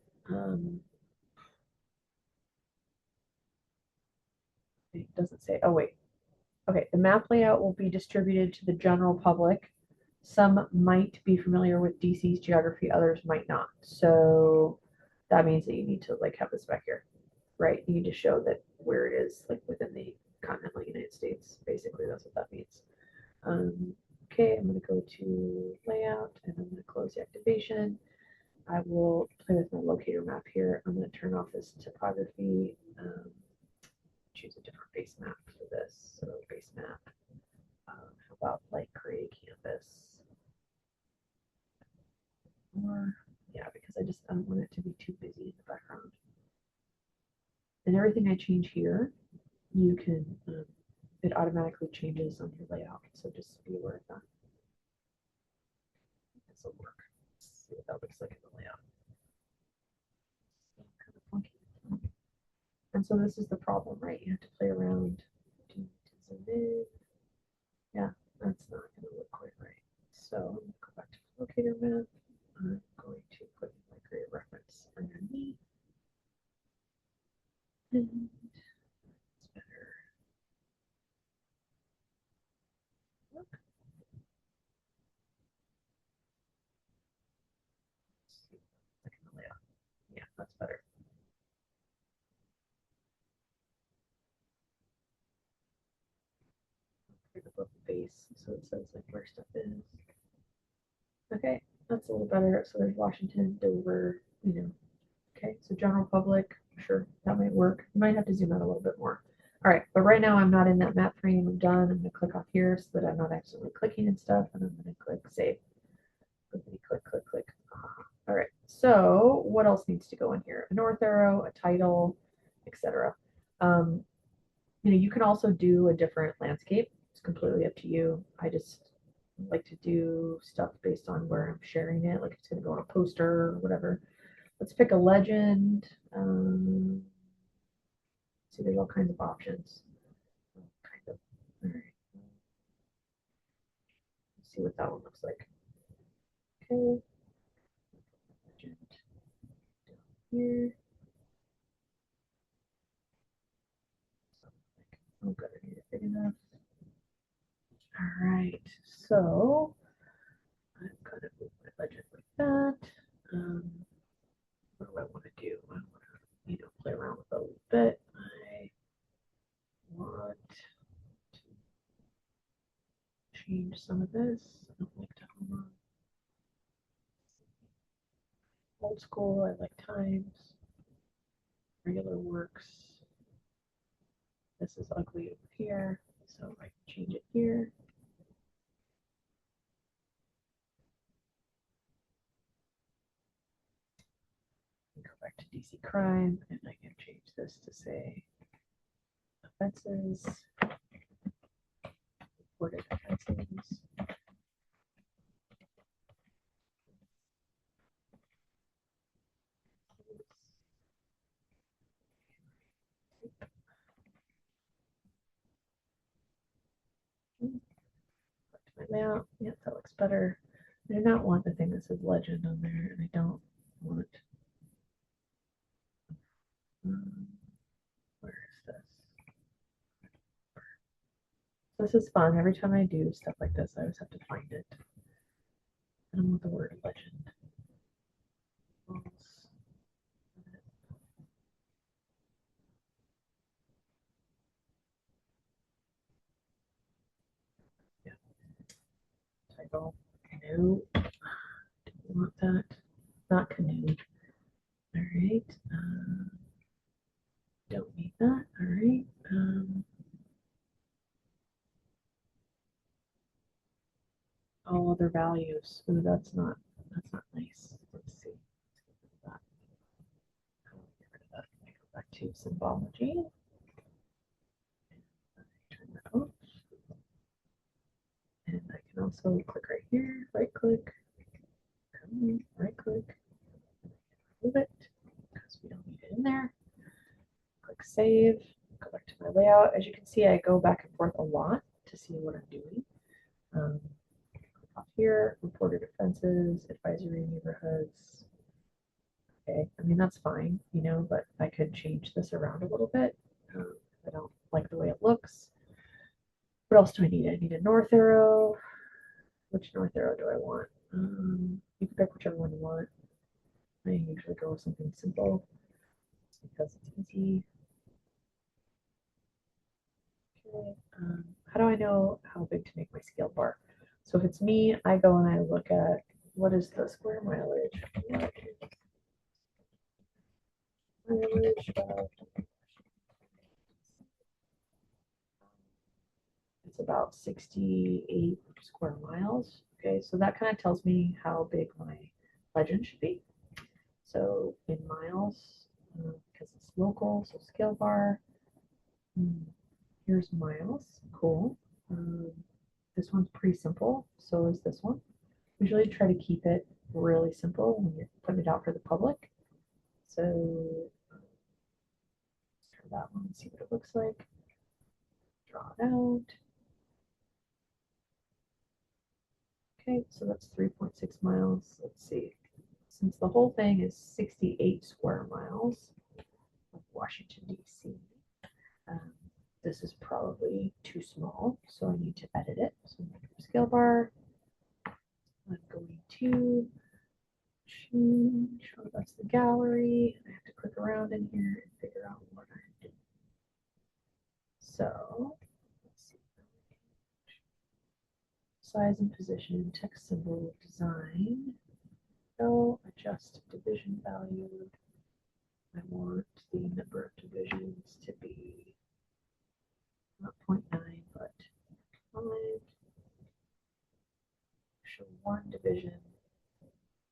S1: it doesn't say, oh wait. Okay, the map layout will be distributed to the general public. Some might be familiar with DC's geography, others might not. So that means that you need to like have this back here, right? You need to show that where it is like within the continental United States. Basically, that's what that means. Okay, I'm going to go to layout and I'm going to close the activation. I will play with my locator map here. I'm going to turn off this topography. Choose a different base map for this. So base map. How about light gray canvas? Or yeah, because I don't want it to be too busy in the background. And everything I change here, you can it automatically changes on your layout. So just be aware of that. This will work. Let's see what that looks like in the layout. Kind of funky. And so this is the problem, right? You have to play around to zoom in. Yeah, that's not going to look quite right. So I'm going to go back to locator map. I'm going to put my gray reference underneath. And it's better. Look. Yeah, that's better. Above the base, so it says like where stuff is. Okay, that's a little better. So there's Washington, Dover, Okay, so general public, sure, that might work. You might have to zoom out a little bit more. All right, but right now I'm not in that map frame. I'm done. I'm going to click off here so that I'm not accidentally clicking and stuff, and I'm going to click save. Click, click, click. All right, so what else needs to go in here? A north arrow, a title, etc. You can also do a different landscape. It's completely up to you. I just like to do stuff based on where I'm sharing it, like it's going to go on a poster or whatever. Let's pick a legend. See, there's all kinds of options. Kind of. All right. Let's see what that one looks like. Okay. Legend. Down here. Oh, good. I need it big enough. All right. So I'm going to move my legend like that. What do I want to do? I want to, play around with it a little bit. I want to change some of this. I don't like to old school. I like times. Regular works. This is ugly over here, so I can change it here. Go back to DC crime, and I can change this to say offenses. Reported offenses. My layout, yeah, that looks better. I do not want the thing that says legend on there, and I don't want. Where is this? This is fun. Every time I do stuff like this, I always have to find it. I don't want the word legend. Yeah. Title. Canoe. Do we want that? Not canoe. All right. Don't need that. All right. All other values. Ooh, that's not nice. Let's see. That. Get rid of that. Go back to symbology. Turn that off. And I can also click right here, right click, right click, move it because we don't need it in there. Click save, go back to my layout. As you can see, I go back and forth a lot to see what I'm doing. Off here, reported offenses, advisory neighborhoods. Okay, I mean, that's fine, you know, but I could change this around a little bit. I don't like the way it looks. What else do I need? I need a north arrow. Which north arrow do I want? You can pick whichever one you want. I usually go with something simple because it's easy. Okay. How do I know how big to make my scale bar? So if it's me, I go and I look at what is the square mileage? Mileage of, it's about 68 square miles. Okay, so that kind of tells me how big my legend should be. So in miles, because it's local, so scale bar. Here's miles. Cool. This one's pretty simple. So is this one. Usually try to keep it really simple when you're putting it out for the public. So try that one and see what it looks like. Draw it out. Okay, so that's 3.6 miles. Let's see. Since the whole thing is 68 square miles of Washington, D.C., this is probably too small, so I need to edit it. So I'm going to scale bar. I'm going to change, oh, that's the gallery. I have to click around in here and figure out what I'm doing. So, let's see. Size and position, text symbol, design. So, adjust division value. I want the number of divisions to be not 0.9, but 5. Show one division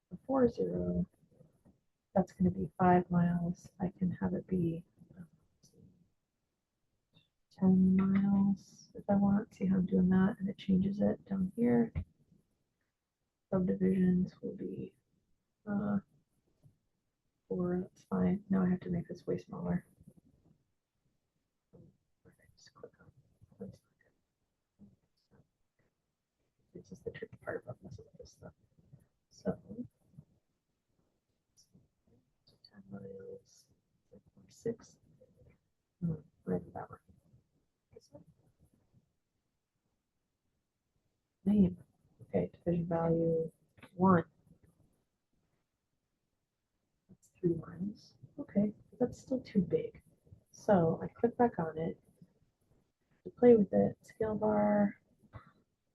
S1: before 0. That's going to be 5 miles. I can have it be 10 miles if I want. See how I'm doing that, and it changes it down here. Subdivisions will be 4. That's fine. Now I have to make this way smaller. Just click on this. This is the tricky part about messing with this stuff. So 10 miles, 6. Where did that one? This one? Name. Okay, division value 1. That's 3 miles. Okay, that's still too big. So I click back on it to play with it. Scale bar.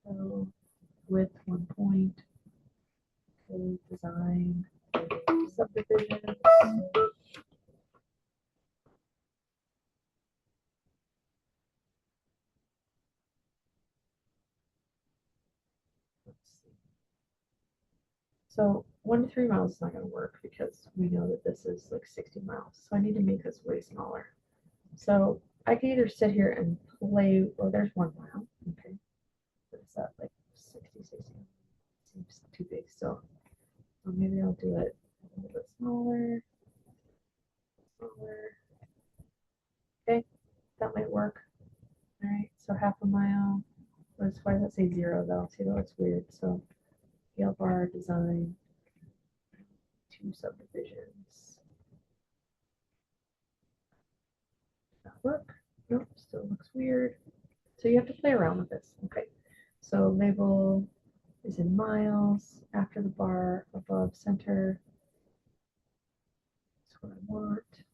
S1: So width 1 point. Okay, design. Subdivisions. So 1 to 3 miles is not going to work because we know that this is like 60 miles. So I need to make this way smaller. So I can either sit here and play, oh, there's 1 mile. Okay. that? Like 60, 60. Seems too big. So maybe I'll do it a little bit smaller. Smaller. Okay, that might work. All right, so half a mile. Why does that say 0 though? See, that's weird. So scale bar design, 2 subdivisions. That work? Nope, still looks weird. So you have to play around with this. Okay, so label is in miles, after the bar, above center. That's what I want.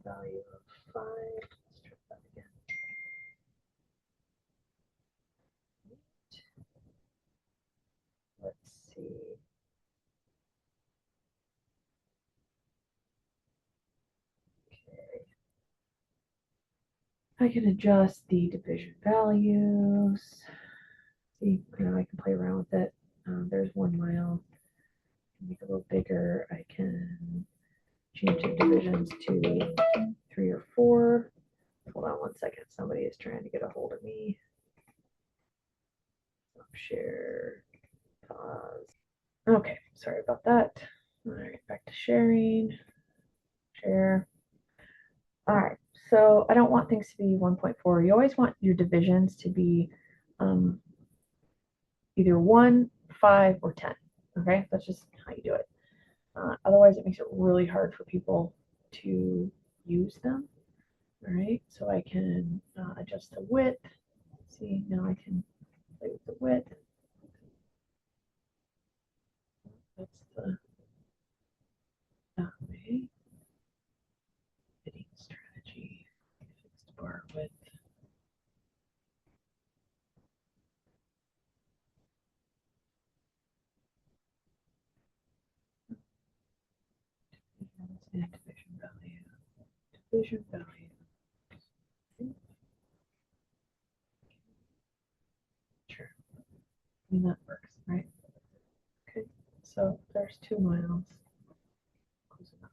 S1: Value of 5. Let's try that again. Let's see. Okay. I can adjust the division values. See, now I can play around with it. There's 1 mile. Make it a little bigger. I can change the divisions to 3 or 4. Hold on 1 second. Somebody is trying to get a hold of me. Share, pause. Okay, sorry about that. All right, back to sharing. Share. All right, so I don't want things to be 1.4. You always want your divisions to be either 1, 5, or 10. Okay, that's just how you do it. Otherwise, it makes it really hard for people to use them. All right, so I can adjust the width. See, now I can play with the width. That's the that way. Fitting strategy. Fixed bar width. And division value. Division value. Sure. I mean, that works, right? Okay, so there's 2 miles. Close enough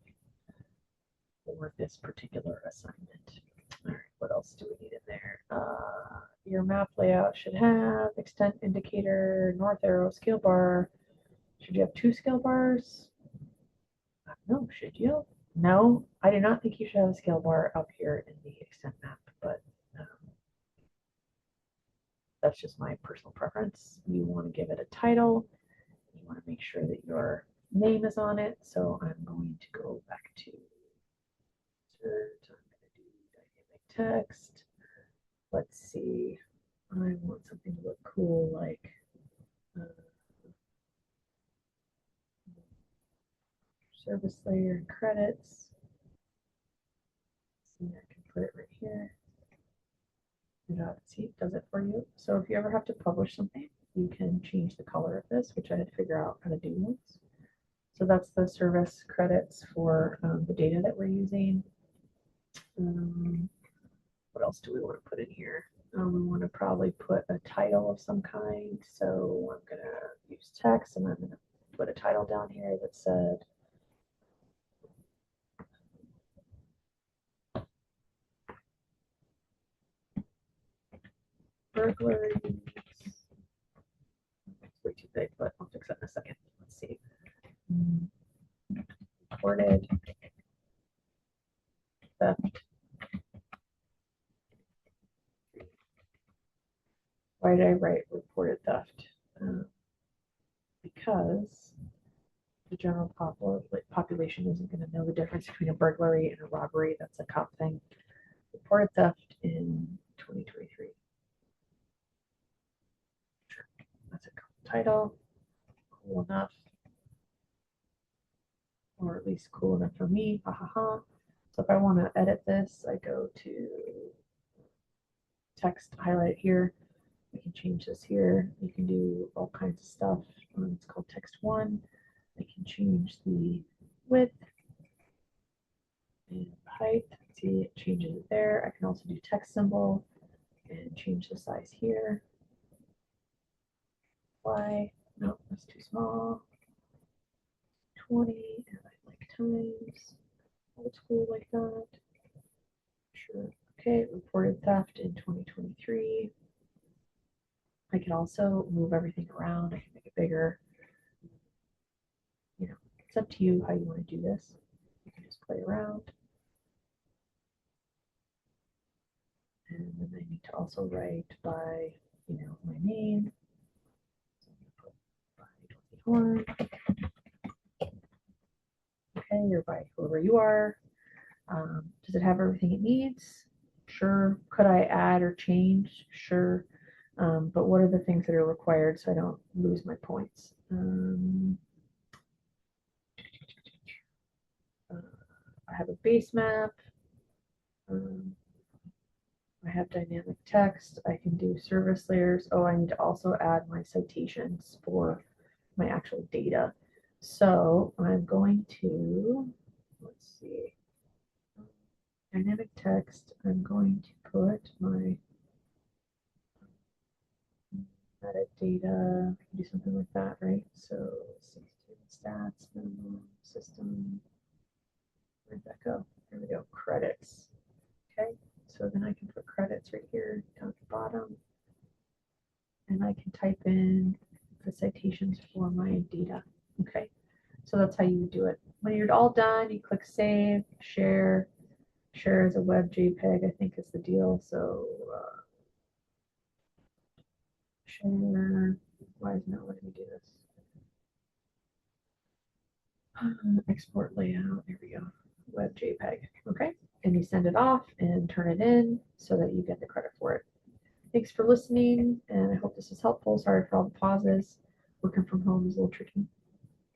S1: for this particular assignment. All right, what else do we need in there? Your map layout should have extent indicator, north arrow, scale bar. Should you have 2 scale bars? No, should you? No, I do not think you should have a scale bar up here in the extent map, but that's just my personal preference. You want to give it a title. You want to make sure that your name is on it. So I'm going to go back to insert. I'm going to do dynamic text. Let's see. I want something to look cool like service layer and credits. See, I can put it right here. See, it does it for you. So if you ever have to publish something, you can change the color of this, which I had to figure out how to do once. So that's the service credits for the data that we're using. What else do we want to put in here? We want to probably put a title of some kind. So I'm going to use text and I'm going to put a title down here that said burglaries. It's way too big, but I'll fix that in a second. Let's see. Reported theft. Why did I write reported theft? Because the general population isn't going to know the difference between a burglary and a robbery. That's a cop thing. Reported theft in 2023. Sure. That's a cool title. Cool enough. Or at least cool enough for me. Ha ha ha. So if I want to edit this, I go to text, highlight it here. I can change this here. You can do all kinds of stuff. It's called text 1. I can change the width and height. See, it changes it there. I can also do text symbol and change the size here. Why? No, that's too small. 20, and I like times. Old school like that. Sure. Okay, reported theft in 2023. I can also move everything around. I can make it bigger. It's up to you how you want to do this. You can just play around. And then I need to also write by, my name. So I'm going to put by Dorothy Horn. Okay, or by whoever you are. Does it have everything it needs? Sure. Could I add or change? Sure. But what are the things that are required so I don't lose my points? I have a base map. I have dynamic text. I can do service layers. Oh, I need to also add my citations for my actual data. So I'm going to, let's see, dynamic text. I'm going to put my metadata, do something like that, right? So stats, system, where'd that go? There we go, credits. Okay, so then I can put credits right here down at the bottom, and I can type in the citations for my data. Okay, so that's how you do it. When you're all done, you click save, share. Share as a web JPEG, I think is the deal. So share. Why is it not letting me do this? Export layout. Here we go. Web JPEG. Okay, and you send it off and turn it in so that you get the credit for it. Thanks for listening, and I hope this is helpful. Sorry for all the pauses. Working from home is a little tricky.